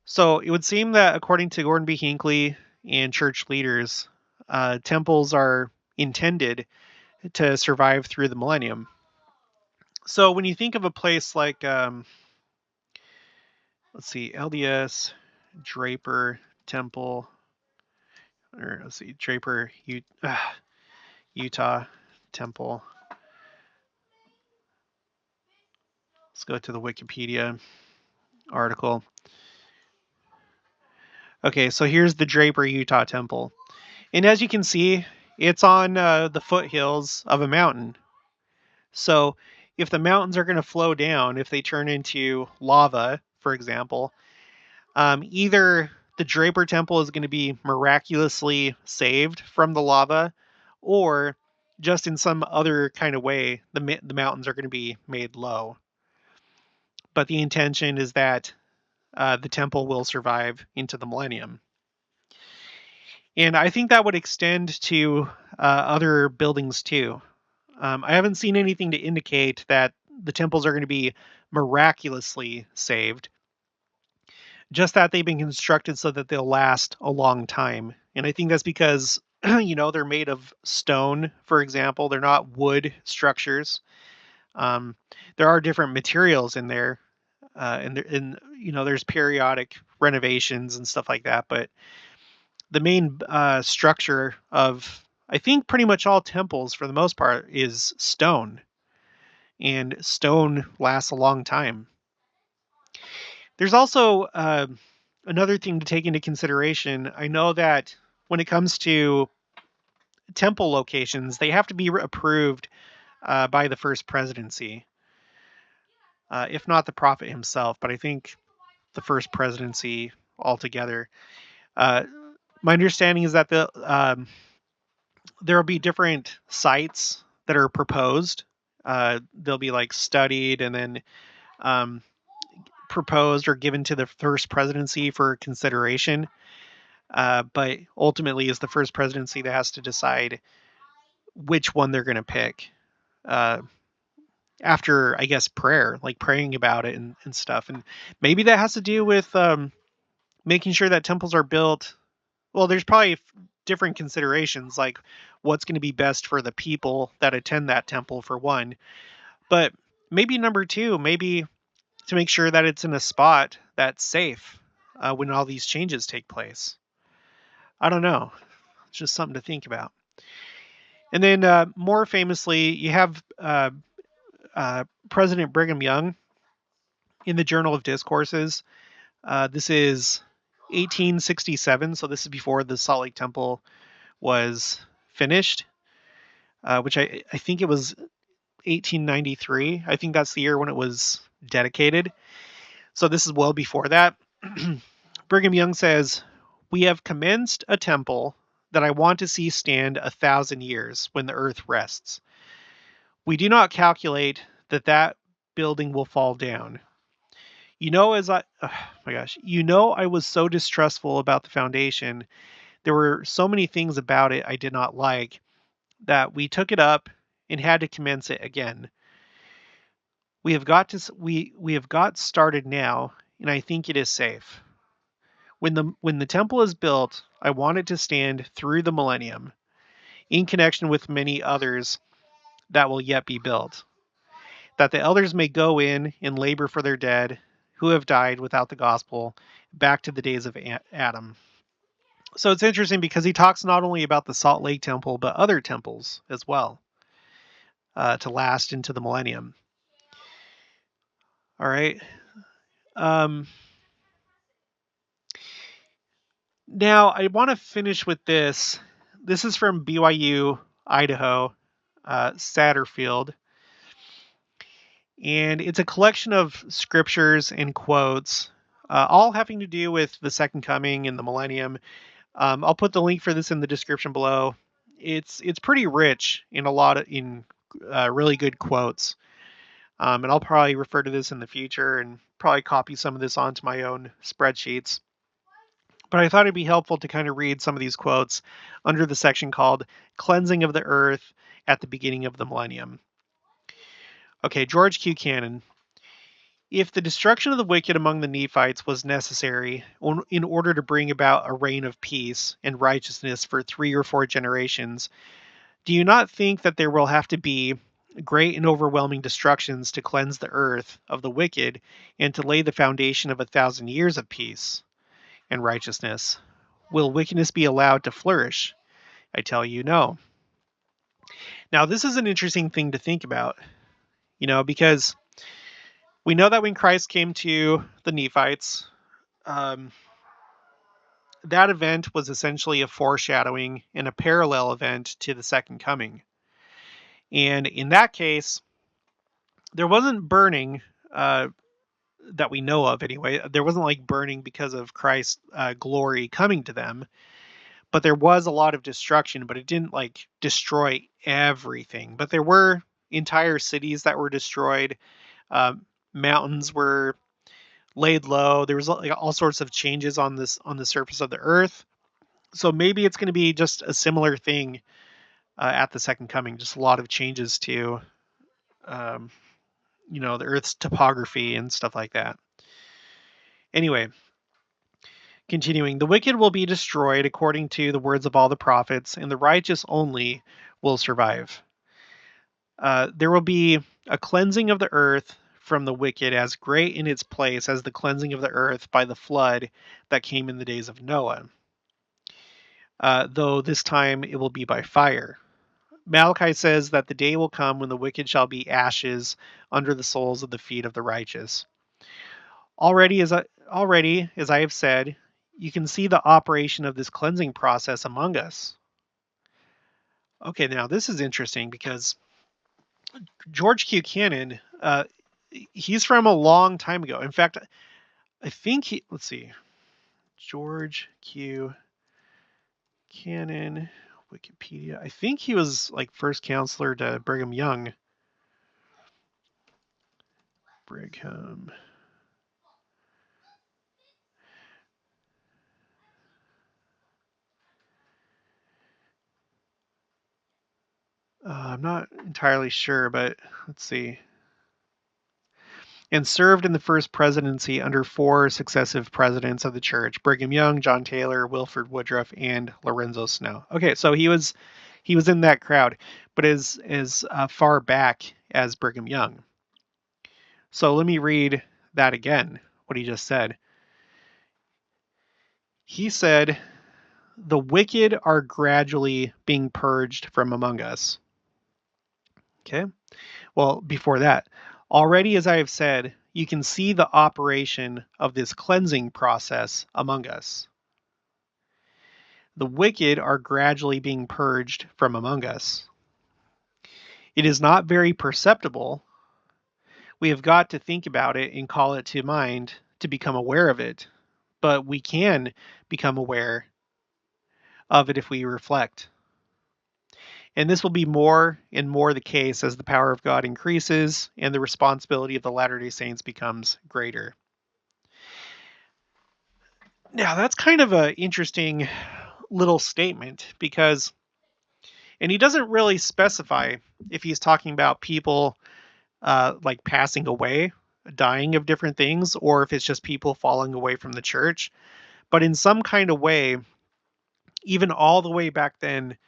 So it would seem that according to Gordon B. Hinckley and church leaders, temples are intended to survive through the millennium. So when you think of a place like, let's see, LDS, Draper Temple, or let's see, Draper, Utah Temple. Let's go to the Wikipedia article. Okay, so here's the Draper, Utah Temple. And as you can see, it's on the foothills of a mountain. So if the mountains are going to flow down, if they turn into lava, for example, either the Draper Temple is going to be miraculously saved from the lava, or just in some other kind of way, the mountains are going to be made low. But the intention is that the temple will survive into the millennium. And I think that would extend to other buildings too. I haven't seen anything to indicate that the temples are going to be miraculously saved, just that they've been constructed so that they'll last a long time. And I think that's because, they're made of stone, for example. They're not wood structures. There are different materials in there, and there's periodic renovations and stuff like that. But the main structure of, I think, pretty much all temples, for the most part, is stone, and stone lasts a long time. There's also another thing to take into consideration. I know that when it comes to temple locations, they have to be approved by the first presidency, if not the prophet himself, but I think the first presidency altogether. Uh, my understanding is that there will be different sites that are proposed. They'll be like studied and then um, proposed or given to the first presidency for consideration. But ultimately, is the first presidency that has to decide which one they're going to pick. Uh, After, I guess, prayer, like praying about it and stuff. And maybe that has to do with making sure that temples are built. Well, there's probably different considerations, like what's going to be best for the people that attend that temple, for one. But maybe number two, maybe to make sure that it's in a spot that's safe when all these changes take place. I don't know. It's just something to think about. And then more famously, you have President Brigham Young in the Journal of Discourses. This is 1867, so this is before the Salt Lake Temple was finished, which I think it was 1893. I think that's the year when it was dedicated. So this is well before that. Brigham Young says, we have commenced a temple that I want to see stand 1,000 years when the earth rests. We do not calculate that building will fall down. Oh my gosh, I was so distrustful about the foundation. There were so many things about it I did not like that we took it up and had to commence it again. We have got started now, and I think it is safe. When the temple is built, I want it to stand through the millennium, in connection with many others that will yet be built, that the elders may go in and labor for their dead who have died without the gospel, back to the days of Adam. So it's interesting because he talks not only about the Salt Lake Temple, but other temples as well, to last into the millennium. All right. Um, Now, I want to finish with this. This is from BYU, Idaho, Satterfield. And it's a collection of scriptures and quotes, all having to do with the second coming and the millennium. I'll put the link for this in the description below. It's pretty rich in really good quotes, and I'll probably refer to this in the future and probably copy some of this onto my own spreadsheets. But I thought it'd be helpful to kind of read some of these quotes under the section called "Cleansing of the Earth at the Beginning of the Millennium." Okay, George Q. Cannon. If the destruction of the wicked among the Nephites was necessary in order to bring about a reign of peace and righteousness for 3 or 4 generations, do you not think that there will have to be great and overwhelming destructions to cleanse the earth of the wicked and to lay the foundation of 1,000 years of peace and righteousness? Will wickedness be allowed to flourish? I tell you, no. Now, this is an interesting thing to think about, because we know that when Christ came to the Nephites, um, that event was essentially a foreshadowing and a parallel event to the second coming. And in that case, there wasn't burning that we know of anyway. There wasn't like burning because of Christ's glory coming to them, but there was a lot of destruction, but it didn't like destroy everything. But there were entire cities that were destroyed. Mountains were laid low. There was like all sorts of changes on the surface of the earth. So maybe it's going to be just a similar thing at the second coming. Just a lot of changes to, um, the Earth's topography and stuff like that. Anyway, continuing, the wicked will be destroyed according to the words of all the prophets, and the righteous only will survive. There will be a cleansing of the earth from the wicked as great in its place as the cleansing of the earth by the flood that came in the days of Noah. Though this time it will be by fire. Malachi says that the day will come when the wicked shall be ashes under the soles of the feet of the righteous. Already, as I have said, you can see the operation of this cleansing process among us. Okay, now this is interesting because George Q. Cannon, he's from a long time ago. In fact, I think let's see, George Q. Cannon, Wikipedia. I think he was like first counselor to Brigham Young. Brigham. I'm not entirely sure, but let's see. And served in the first presidency under 4 successive presidents of the church: Brigham Young, John Taylor, Wilford Woodruff, and Lorenzo Snow. Okay, so he was in that crowd, but as far back as Brigham Young. So let me read that again, what he just said. He said, "The wicked are gradually being purged from among us." Okay. Well, before that, already as I have said, you can see the operation of this cleansing process among us. The wicked are gradually being purged from among us. It is not very perceptible. We have got to think about it and call it to mind to become aware of it, but we can become aware of it if we reflect. And this will be more and more the case as the power of God increases and the responsibility of the Latter-day Saints becomes greater. Now, that's kind of an interesting little statement because, and he doesn't really specify if he's talking about people like passing away, dying of different things, or if it's just people falling away from the church. But in some kind of way, even all the way back then,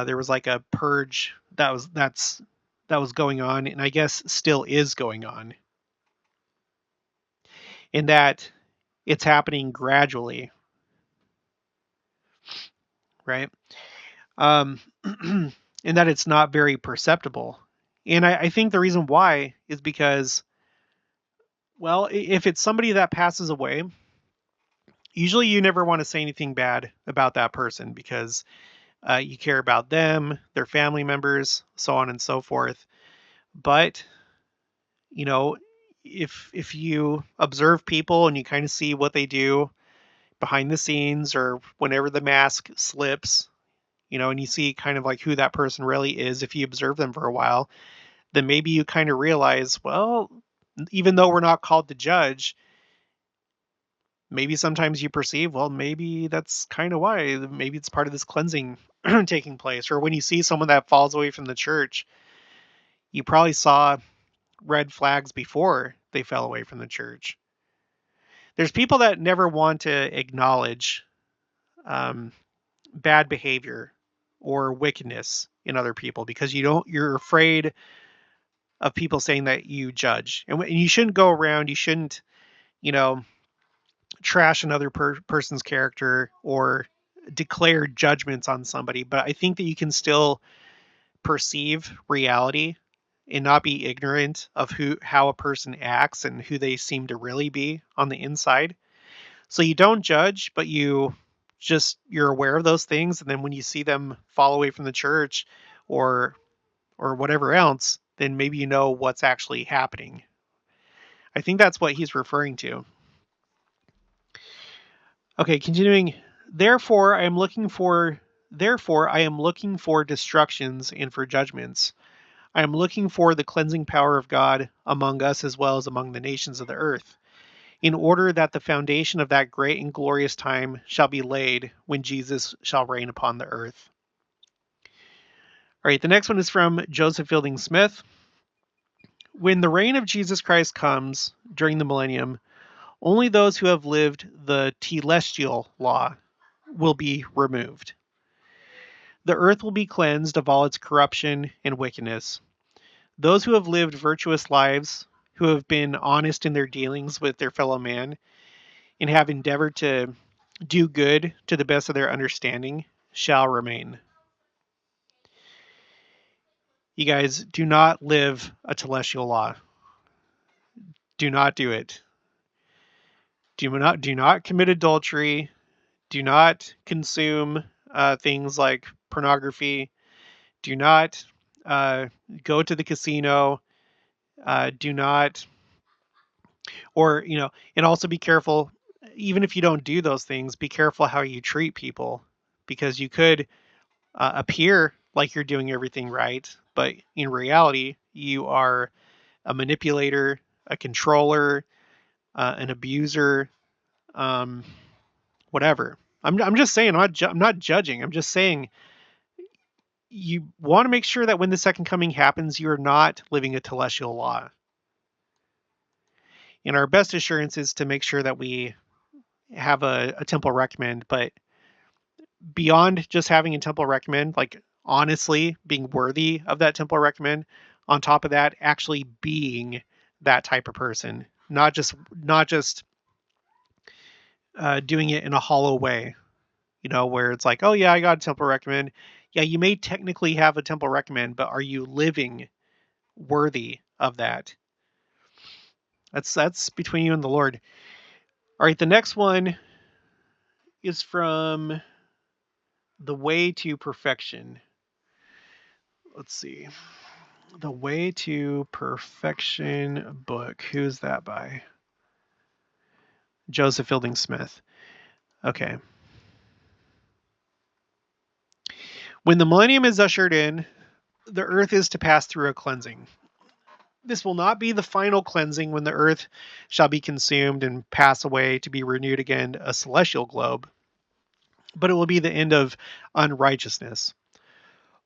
there was like a purge that was going on, and I guess still is going on. In that it's happening gradually, right? And that it's not very perceptible. And I think the reason why is because, well, if it's somebody that passes away, Usually you never want to say anything bad about that person because you care about them, their family members, so on and so forth. But, you know, if you observe people and you kind of see what they do behind the scenes or whenever the mask slips, and you see kind of like who that person really is, if you observe them for a while, then maybe you kind of realize, well, even though we're not called to judge, maybe sometimes you perceive, well, maybe that's kind of why. Maybe it's part of this cleansing taking place. Or when you see someone that falls away from the church, you probably saw red flags before they fell away from the church. There's people that never want to acknowledge um, bad behavior or wickedness in other people because you're afraid of people saying that you judge. And you shouldn't go around, you shouldn't, you know, trash another person's character or declare judgments on somebody. But I think that you can still perceive reality and not be ignorant of how a person acts and who they seem to really be on the inside. So you don't judge, but you're aware of those things, and then when you see them fall away from the church or whatever else, then maybe you know what's actually happening. I think that's what he's referring to. Okay, continuing. Therefore I am looking for destructions and for judgments. I am looking for the cleansing power of God among us as well as among the nations of the earth, in order that the foundation of that great and glorious time shall be laid when Jesus shall reign upon the earth. All right, the next one is from Joseph Fielding Smith. When the reign of Jesus Christ comes during the millennium, only those who have lived the telestial law will be removed. The earth will be cleansed of all its corruption and wickedness. Those who have lived virtuous lives, who have been honest in their dealings with their fellow man, and have endeavored to do good to the best of their understanding, shall remain. You guys, do not live a telestial law. Do not do it. Do not commit adultery. Do not consume things like pornography. Do not go to the casino. Do not, and also be careful. Even if you don't do those things, be careful how you treat people, because you could appear like you're doing everything right, but in reality, you are a manipulator, a controller, an abuser, um, whatever. I'm just saying. I'm not judging. I'm just saying you want to make sure that when the second coming happens, you're not living a telestial law. And our best assurance is to make sure that we have a temple recommend, but beyond just having a temple recommend, like honestly being worthy of that temple recommend, on top of that, actually being that type of person, not just doing it in a hollow way, where it's like, oh yeah, I got a temple recommend. Yeah, you may technically have a temple recommend, but are you living worthy of that? That's between you and the Lord. All right, the next one is from The Way to Perfection. Let's see. The Way to Perfection book. Who's that by? Joseph Fielding Smith. Okay. When the millennium is ushered in, the earth is to pass through a cleansing. This will not be the final cleansing when the earth shall be consumed and pass away to be renewed again a celestial globe, but it will be the end of unrighteousness.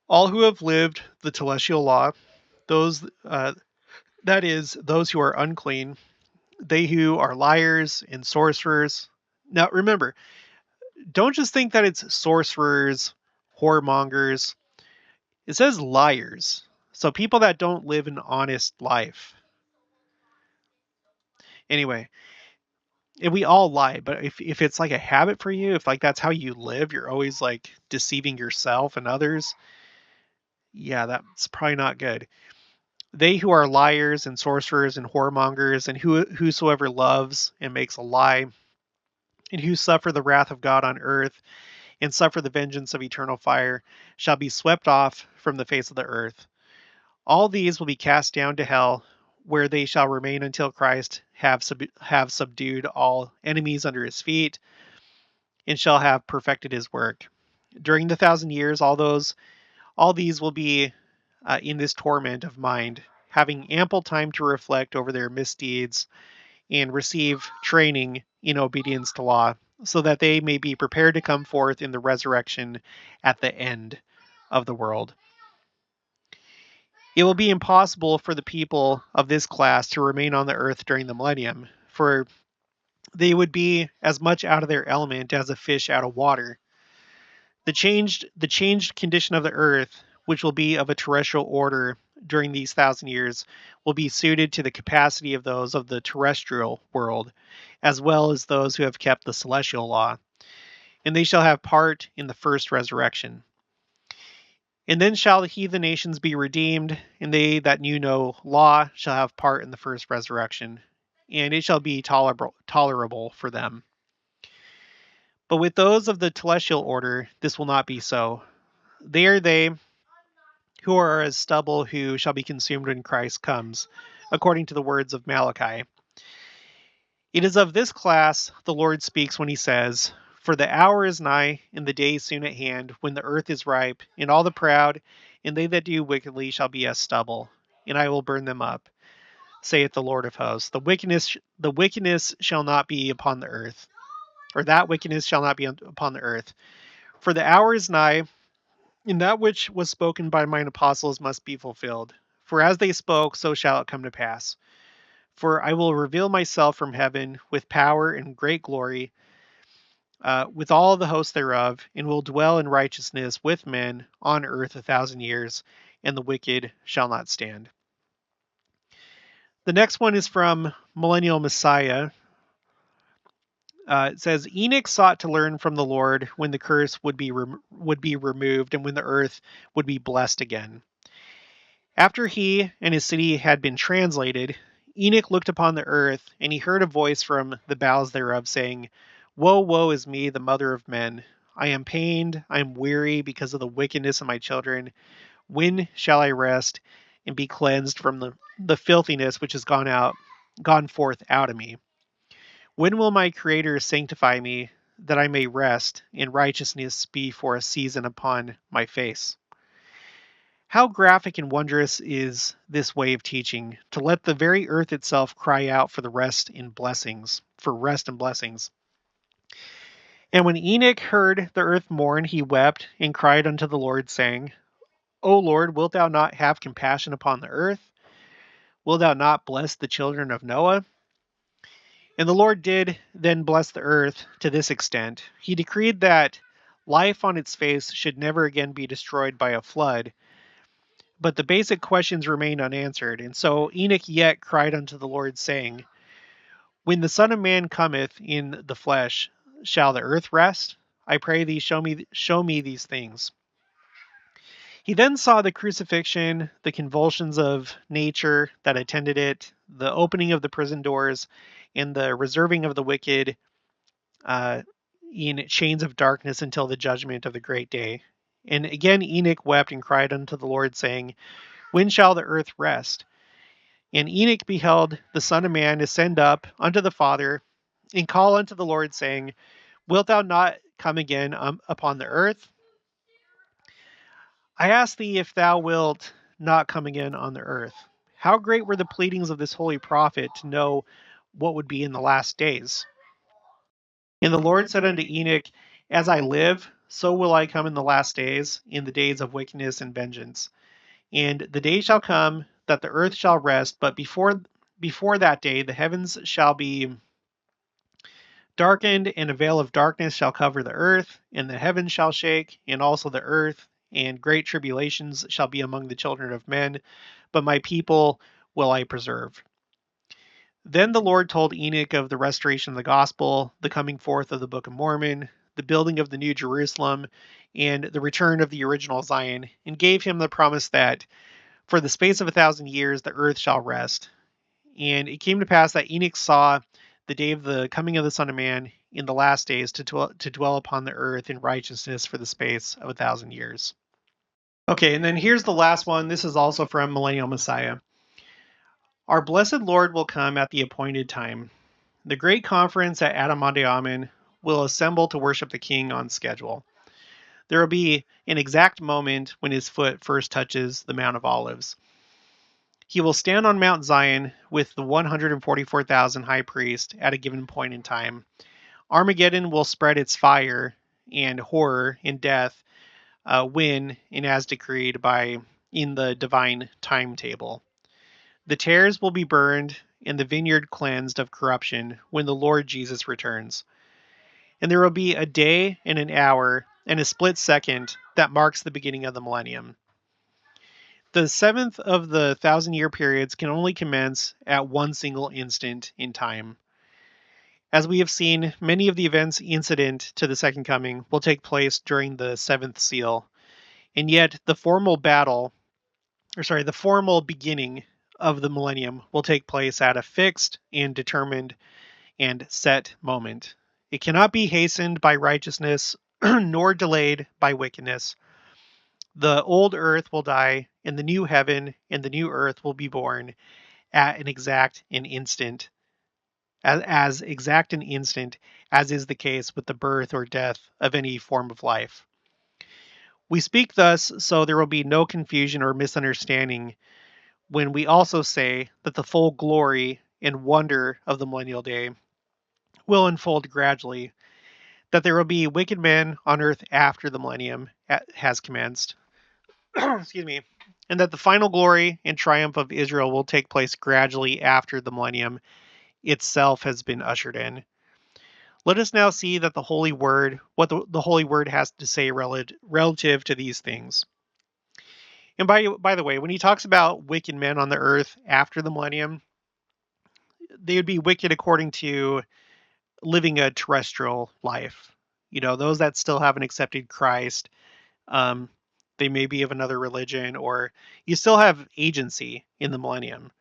All who have lived the telestial law, those that is, those who are unclean, they who are liars and sorcerers. Now remember, don't just think that it's sorcerers, whoremongers. It says liars. So people that don't live an honest life. Anyway, and we all lie, but if it's like a habit for you, if like that's how you live, you're always like deceiving yourself and others, yeah, that's probably not good. They who are liars and sorcerers and whoremongers and whosoever loves and makes a lie and who suffer the wrath of God on earth, and suffer the vengeance of eternal fire, shall be swept off from the face of the earth. All these will be cast down to hell, where they shall remain until Christ have subdued all enemies under his feet, and shall have perfected his work. During the 1,000 years, all these will be in this torment of mind, having ample time to reflect over their misdeeds and receive training in obedience to law, so that they may be prepared to come forth in the resurrection at the end of the world. It will be impossible for the people of this class to remain on the earth during the millennium, for they would be as much out of their element as a fish out of water. The changed condition of the earth, which will be of a terrestrial order during these 1,000 years, will be suited to the capacity of those of the terrestrial world, as well as those who have kept the celestial law, and they shall have part in the first resurrection. And then shall the heathen nations be redeemed, and they that knew no law shall have part in the first resurrection, and it shall be tolerable for them. But with those of the telestial order, this will not be so. They are they who are as stubble who shall be consumed when Christ comes, according to the words of Malachi. It is of this class the Lord speaks when he says, "For the hour is nigh, and the day soon at hand, when the earth is ripe, and all the proud, and they that do wickedly shall be as stubble, and I will burn them up, saith the Lord of hosts. The wickedness shall not be upon the earth, or that wickedness shall not be upon the earth. For the hour is nigh, and that which was spoken by mine apostles must be fulfilled. For as they spoke, so shall it come to pass. For I will reveal myself from heaven with power and great glory, with all the hosts thereof, and will dwell in righteousness with men on earth 1,000 years, and the wicked shall not stand." The next one is from Millennial Messiah. It says, Enoch sought to learn from the Lord when the curse would be removed and when the earth would be blessed again. After he and his city had been translated, Enoch looked upon the earth, and he heard a voice from the boughs thereof, saying, "Woe, woe is me, the mother of men! I am pained, I am weary, because of the wickedness of my children. When shall I rest and be cleansed from the filthiness which has gone forth out of me? When will my Creator sanctify me, that I may rest, and righteousness be for a season upon my face?" How graphic and wondrous is this way of teaching, to let the very earth itself cry out for rest and blessings. And when Enoch heard the earth mourn, he wept and cried unto the Lord, saying, O Lord, wilt thou not have compassion upon the earth? Wilt thou not bless the children of Noah? And the Lord did then bless the earth to this extent. He decreed that life on its face should never again be destroyed by a flood, but the basic questions remained unanswered. And so Enoch yet cried unto the Lord, saying, When the Son of Man cometh in the flesh, shall the earth rest? I pray thee, show me these things. He then saw the crucifixion, the convulsions of nature that attended it, the opening of the prison doors, and the reserving of the wicked in chains of darkness until the judgment of the great day. And again Enoch wept and cried unto the Lord, saying, When shall the earth rest? And Enoch beheld the Son of Man ascend up unto the Father, and call unto the Lord, saying, Wilt thou not come again upon the earth? I ask thee if thou wilt not come again on the earth. How great were the pleadings of this holy prophet to know what would be in the last days. And the Lord said unto Enoch, As I live, so will I come in the last days, in the days of wickedness and vengeance. And the day shall come that the earth shall rest, but before that day the heavens shall be darkened, and a veil of darkness shall cover the earth, and the heavens shall shake, and also the earth, and great tribulations shall be among the children of men, but my people will I preserve. Then the Lord told Enoch of the restoration of the gospel, the coming forth of the Book of Mormon, the building of the New Jerusalem, and the return of the original Zion, and gave him the promise that for the space of 1,000 years the earth shall rest. And it came to pass that Enoch saw the day of the coming of the Son of Man, in the last days to dwell upon the earth in righteousness for the space of 1,000 years. Okay, and then here's the last one. This is also from Millennial Messiah. Our blessed Lord will come at the appointed time. The great conference at Adamonte will assemble to worship the King on schedule. There will be an exact moment when his foot first touches the Mount of Olives. He will stand on Mount Zion with the 144,000 high priests at a given point in time. Armageddon will spread its fire and horror and death when and as decreed by in the divine timetable. The tares will be burned and the vineyard cleansed of corruption when the Lord Jesus returns. And there will be a day and an hour and a split second that marks the beginning of the millennium. The seventh of the 1,000-year periods can only commence at one single instant in time. As we have seen, many of the events incident to the second coming will take place during the seventh seal, and yet the formal beginning of the millennium will take place at a fixed and determined and set moment. It cannot be hastened by righteousness nor delayed by wickedness. The old earth will die, and the new heaven and the new earth will be born at an exact an instant, as exact an instant as is the case with the birth or death of any form of life. We speak thus so there will be no confusion or misunderstanding when we also say that the full glory and wonder of the millennial day will unfold gradually, that there will be wicked men on earth after the millennium has commenced. Excuse me. And that the final glory and triumph of Israel will take place gradually after the millennium itself has been ushered in. Let us now see that the Holy Word, what the Holy Word has to say relative to these things. And by the way, when he talks about wicked men on the earth after the millennium, they would be wicked according to living a terrestrial life. You know, those that still haven't accepted Christ, um, they may be of another religion, or you still have agency in the millennium.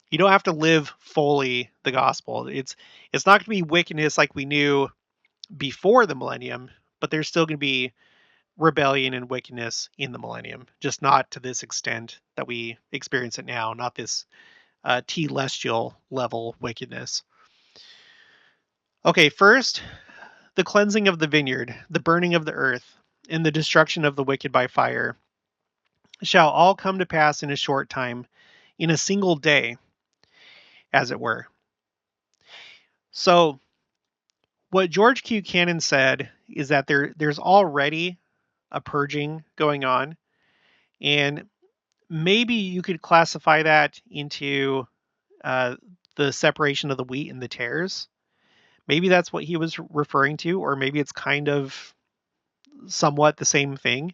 You don't have to live fully the gospel. It's not going to be wickedness like we knew before the millennium, but there's still going to be rebellion and wickedness in the millennium, just not to this extent that we experience it now, not this telestial level wickedness. Okay, first, the cleansing of the vineyard, the burning of the earth, and the destruction of the wicked by fire shall all come to pass in a short time, in a single day, as it were. So, what George Q. Cannon said is that there's already a purging going on, and maybe you could classify that into the separation of the wheat and the tares. Maybe that's what he was referring to, or maybe it's kind of somewhat the same thing.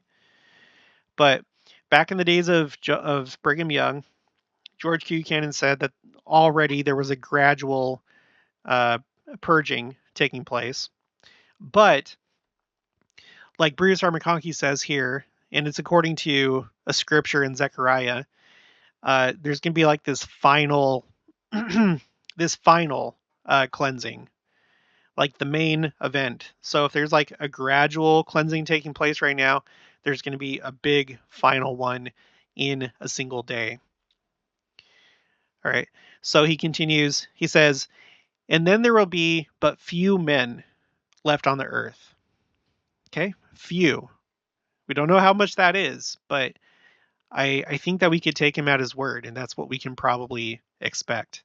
But back in the days of Brigham Young, George Q. Cannon said that already there was a gradual uh, purging taking place. But like Bruce R. McConkie says here, and it's according to a scripture in Zechariah, there's going to be like this final, this final cleansing, like the main event. So if there's like a gradual cleansing taking place right now, there's going to be a big final one in a single day. All right. So he continues, he says, and then there will be but few men left on the earth. Okay. Few. We don't know how much that is, but I think that we could take him at his word, and that's what we can probably expect.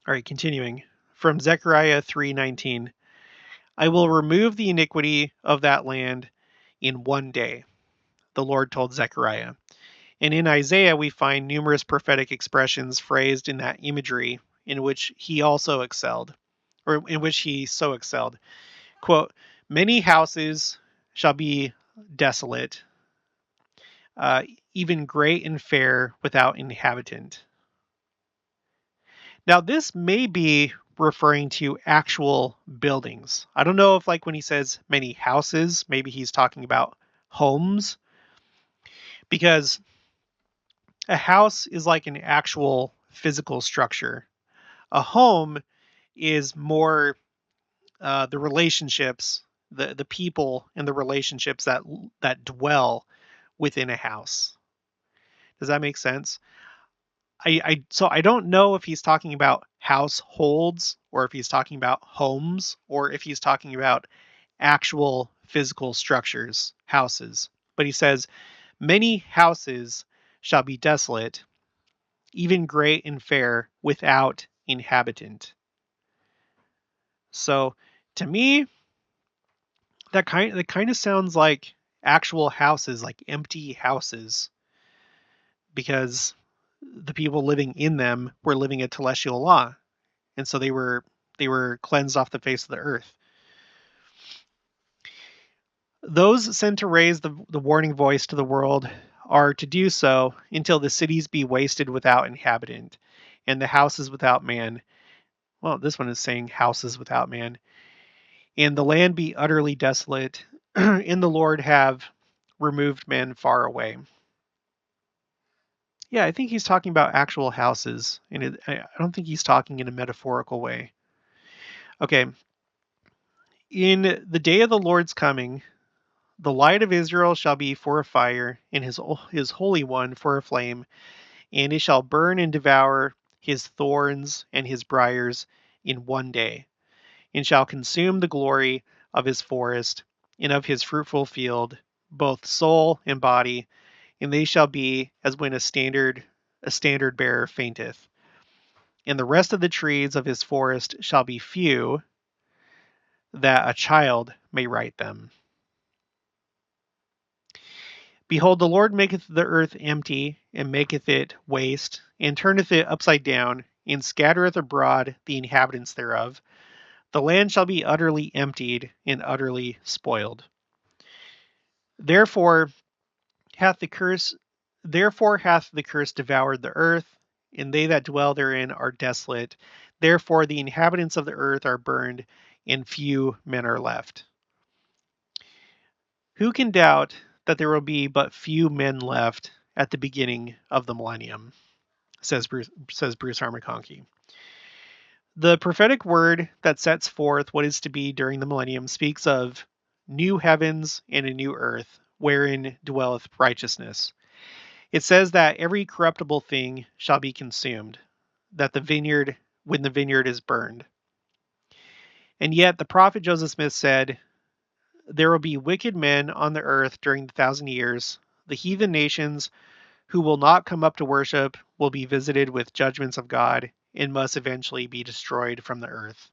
All right, continuing from Zechariah 3:19. I will remove the iniquity of that land in one day, the Lord told Zechariah. And in Isaiah, we find numerous prophetic expressions phrased in that imagery in which he also excelled, or in which he so excelled. Quote, many houses shall be desolate, even great and fair without inhabitant. Now, this may be referring to actual buildings. I don't know if, like, when he says many houses, maybe he's talking about homes, because a house is like an actual physical structure. A home is more the relationships, the people and the relationships that dwell within a house. Does that make sense? So I don't know if he's talking about households or if he's talking about homes or if he's talking about actual physical structures, houses. But he says, many houses shall be desolate, even great and fair, without inhabitant. So to me, that kind of sounds like actual houses, like empty houses, because the people living in them were living a telestial law, and so they were cleansed off the face of the earth. Those sent to raise the warning voice to the world are to do so until the cities be wasted without inhabitant, and the houses without man. Well, this one is saying houses without man, and the land be utterly desolate, and the Lord have removed men far away. Yeah, I think he's talking about actual houses, and I don't think he's talking in a metaphorical way. Okay, in the day of the Lord's coming, the light of Israel shall be for a fire, and his Holy One for a flame, and it shall burn and devour his thorns and his briars in one day, and shall consume the glory of his forest and of his fruitful field, both soul and body, and they shall be as when a standard bearer fainteth. And the rest of the trees of his forest shall be few, that a child may write them. Behold, the Lord maketh the earth empty, and maketh it waste, and turneth it upside down, and scattereth abroad the inhabitants thereof. The land shall be utterly emptied, and utterly spoiled. Therefore hath the curse devoured the earth, and they that dwell therein are desolate. Therefore the inhabitants of the earth are burned, and few men are left. Who can doubt that there will be but few men left at the beginning of the millennium? Says Bruce R. McConkie. The prophetic word that sets forth what is to be during the millennium speaks of new heavens and a new earth, wherein dwelleth righteousness. It says that every corruptible thing shall be consumed, that when the vineyard is burned. And yet the prophet Joseph Smith said, there will be wicked men on the earth during the 1,000 years. The heathen nations who will not come up to worship will be visited with judgments of God and must eventually be destroyed from the earth.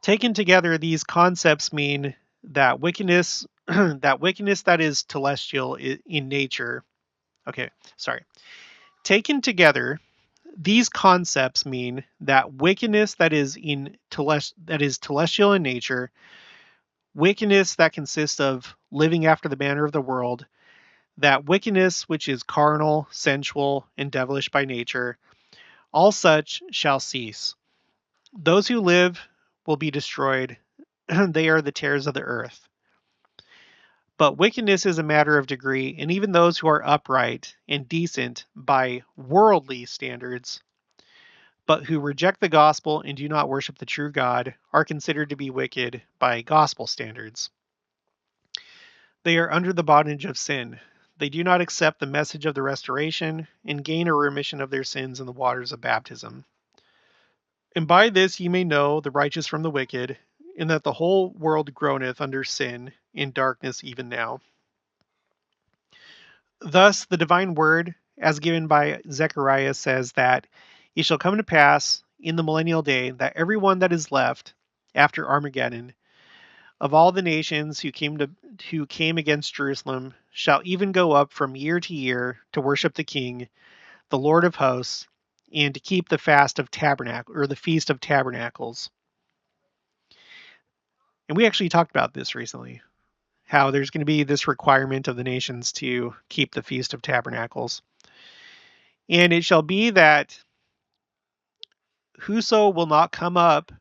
Taken together, these concepts mean that wickedness that is telestial in nature. Okay, sorry. Taken together, these concepts mean that wickedness that is telestial in nature, wickedness that consists of living after the manner of the world, that wickedness which is carnal, sensual, and devilish by nature, all such shall cease. Those who live will be destroyed. They are the tares of the earth. But wickedness is a matter of degree, and even those who are upright and decent by worldly standards, but who reject the gospel and do not worship the true God, are considered to be wicked by gospel standards. They are under the bondage of sin. They do not accept the message of the restoration and gain a remission of their sins in the waters of baptism. And by this ye may know the righteous from the wicked, and that the whole world groaneth under sin in darkness even now. Thus the divine word, as given by Zechariah, says that it shall come to pass in the millennial day that everyone that is left after Armageddon of all the nations who came against Jerusalem shall even go up from year to year to worship the King, the Lord of hosts, and to keep the the Feast of Tabernacles. And we actually talked about this recently, how there's going to be this requirement of the nations to keep the Feast of Tabernacles. And it shall be that whoso will not come up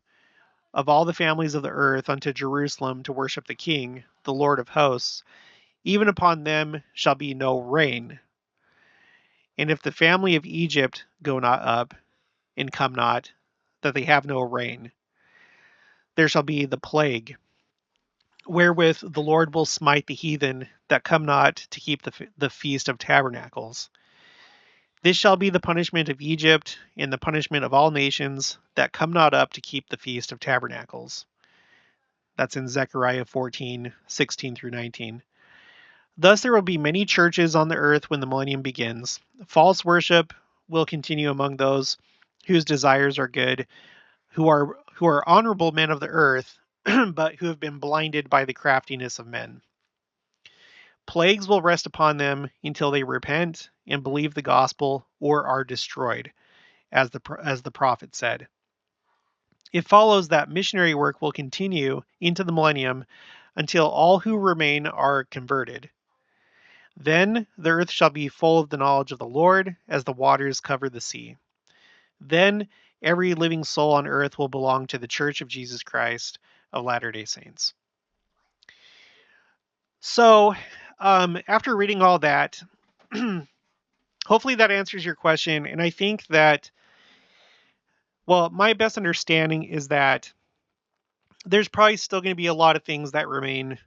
of all the families of the earth unto Jerusalem to worship the King, the Lord of hosts, even upon them shall be no rain. And if the family of Egypt go not up and come not, that they have no rain. there shall be the plague, wherewith the Lord will smite the heathen that come not to keep the feast of tabernacles. This shall be the punishment of Egypt, and the punishment of all nations that come not up to keep the feast of tabernacles. That's in Zechariah 14:16 through 19. Thus there will be many churches on the earth when the millennium begins. False worship will continue among those whose desires are good, who are honorable men of the earth, but who have been blinded by the craftiness of men. Plagues will rest upon them until they repent and believe the gospel or are destroyed, as the prophet said. It follows that missionary work will continue into the millennium until all who remain are converted. Then the earth shall be full of the knowledge of the Lord, as the waters cover the sea. Then every living soul on earth will belong to the Church of Jesus Christ of Latter-day Saints. So, after reading all that, hopefully that answers your question. And I think that, well, my best understanding is that there's probably still going to be a lot of things that remain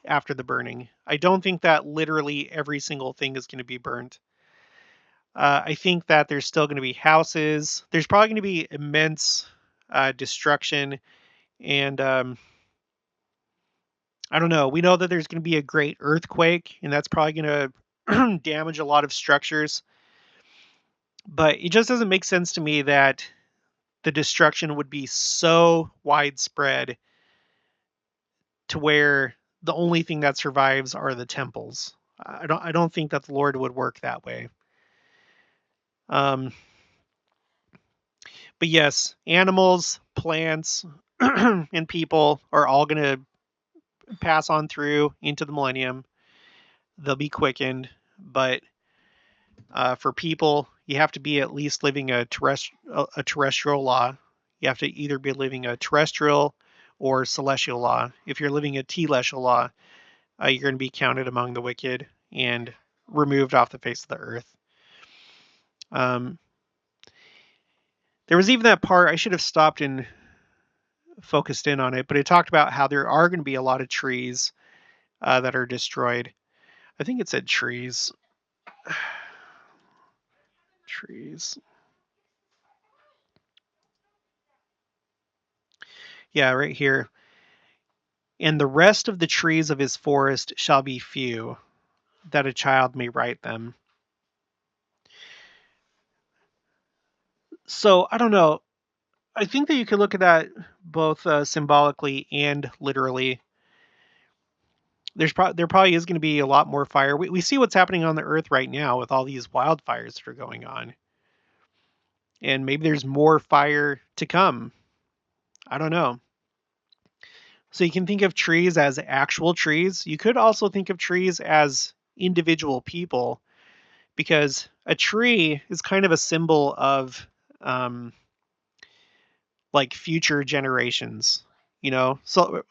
after the burning. I don't think that literally every single thing is going to be burnt. I think that there's still going to be houses. There's probably going to be immense destruction. And I don't know. We know that there's going to be a great earthquake, and that's probably going to damage a lot of structures. But it just doesn't make sense to me that the destruction would be so widespread to where the only thing that survives are the temples. I don't think that the Lord would work that way. But yes, animals, plants, and people are all going to pass on through into the millennium. They'll be quickened, but for people, you have to be at least living a terrestrial law. You have to either be living a terrestrial or celestial law. If you're living a telestial law, you're going to be counted among the wicked and removed off the face of the earth. There was even that part, I should have stopped and focused in on it, but it talked about how there are going to be a lot of trees that are destroyed. I think it said trees. Trees. Yeah, right here. And the rest of the trees of his forest shall be few, that a child may write them. So, I don't know. I think that you could look at that both symbolically and literally. There probably is going to be a lot more fire. We see what's happening on the earth right now with all these wildfires that are going on. And maybe there's more fire to come. I don't know. So you can think of trees as actual trees. You could also think of trees as individual people, because a tree is kind of a symbol of like future generations, so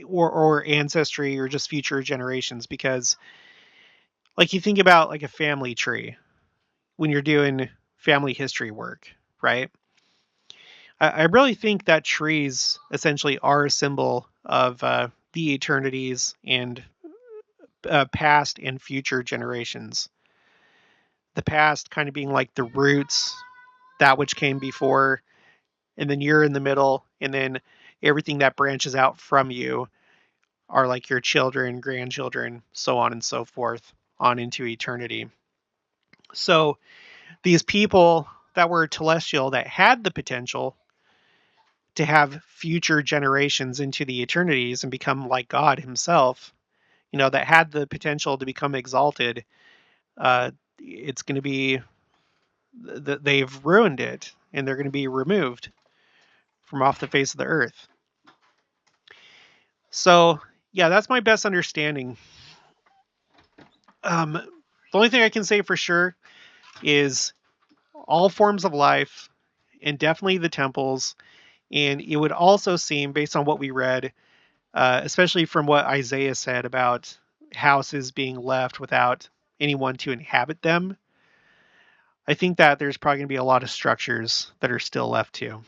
or ancestry, or just future generations, because like you think about like a family tree when you're doing family history work, right? I really think that trees essentially are a symbol of the eternities and past and future generations. The past kind of being like the roots, that which came before, and then you're in the middle, and then everything that branches out from you are like your children, grandchildren, so on and so forth, on into eternity. So these people that were telestial, that had the potential to have future generations into the eternities and become like God himself, that had the potential to become exalted, it's going to be that they've ruined it, and they're going to be removed from off the face of the earth. So, yeah, that's my best understanding. The only thing I can say for sure is all forms of life, and definitely the temples. And it would also seem, based on what we read, especially from what Isaiah said about houses being left without anyone to inhabit them, I think that there's probably going to be a lot of structures that are still left too.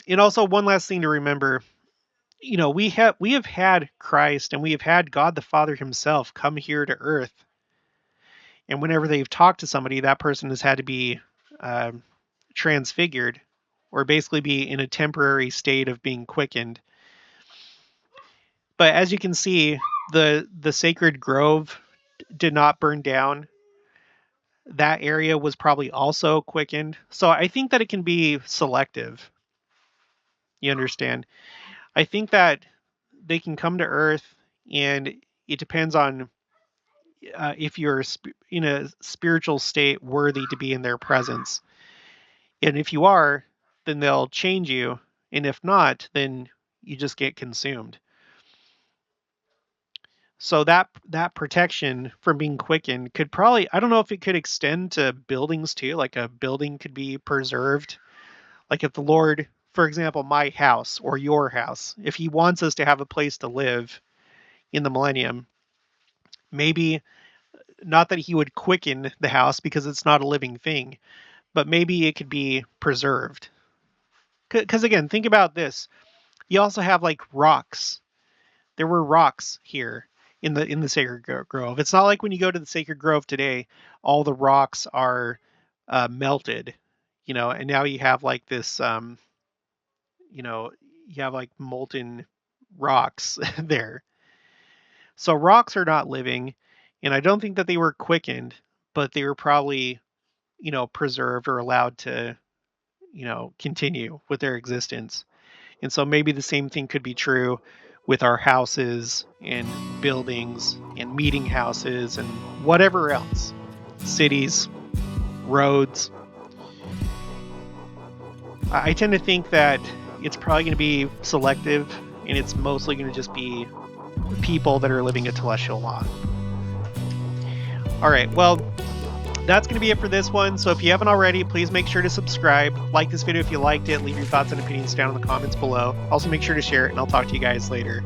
And also, one last thing to remember, we have had Christ and we have had God the Father himself come here to earth. And whenever they've talked to somebody, that person has had to be transfigured, or basically be in a temporary state of being quickened. But as you can see, the sacred grove did not burn down. That area was probably also quickened. So I think that it can be selective. You understand? I think that they can come to earth, and it depends on if you're in a spiritual state worthy to be in their presence. And if you are, then they'll change you. And if not, then you just get consumed. So that protection from being quickened could probably, I don't know if it could extend to buildings too, like a building could be preserved. Like if the Lord, for example, my house or your house, if he wants us to have a place to live in the millennium, maybe not that he would quicken the house because it's not a living thing, but maybe it could be preserved. Because again, think about this. You also have like rocks. There were rocks here in the sacred grove. It's not like when you go to the sacred grove today, all the rocks are melted, and now you have like this, you know, you have like molten rocks there. So rocks are not living, and I don't think that they were quickened, but they were probably, preserved or allowed to, continue with their existence. And so maybe the same thing could be true with our houses and buildings and meeting houses and whatever else, cities, roads. I tend to think that it's probably going to be selective, and it's mostly going to just be people that are living a telestial law. All right, well, that's going to be it for this one. So if you haven't already, please make sure to subscribe. Like this video if you liked it. Leave your thoughts and opinions down in the comments below. Also, make sure to share it, and I'll talk to you guys later.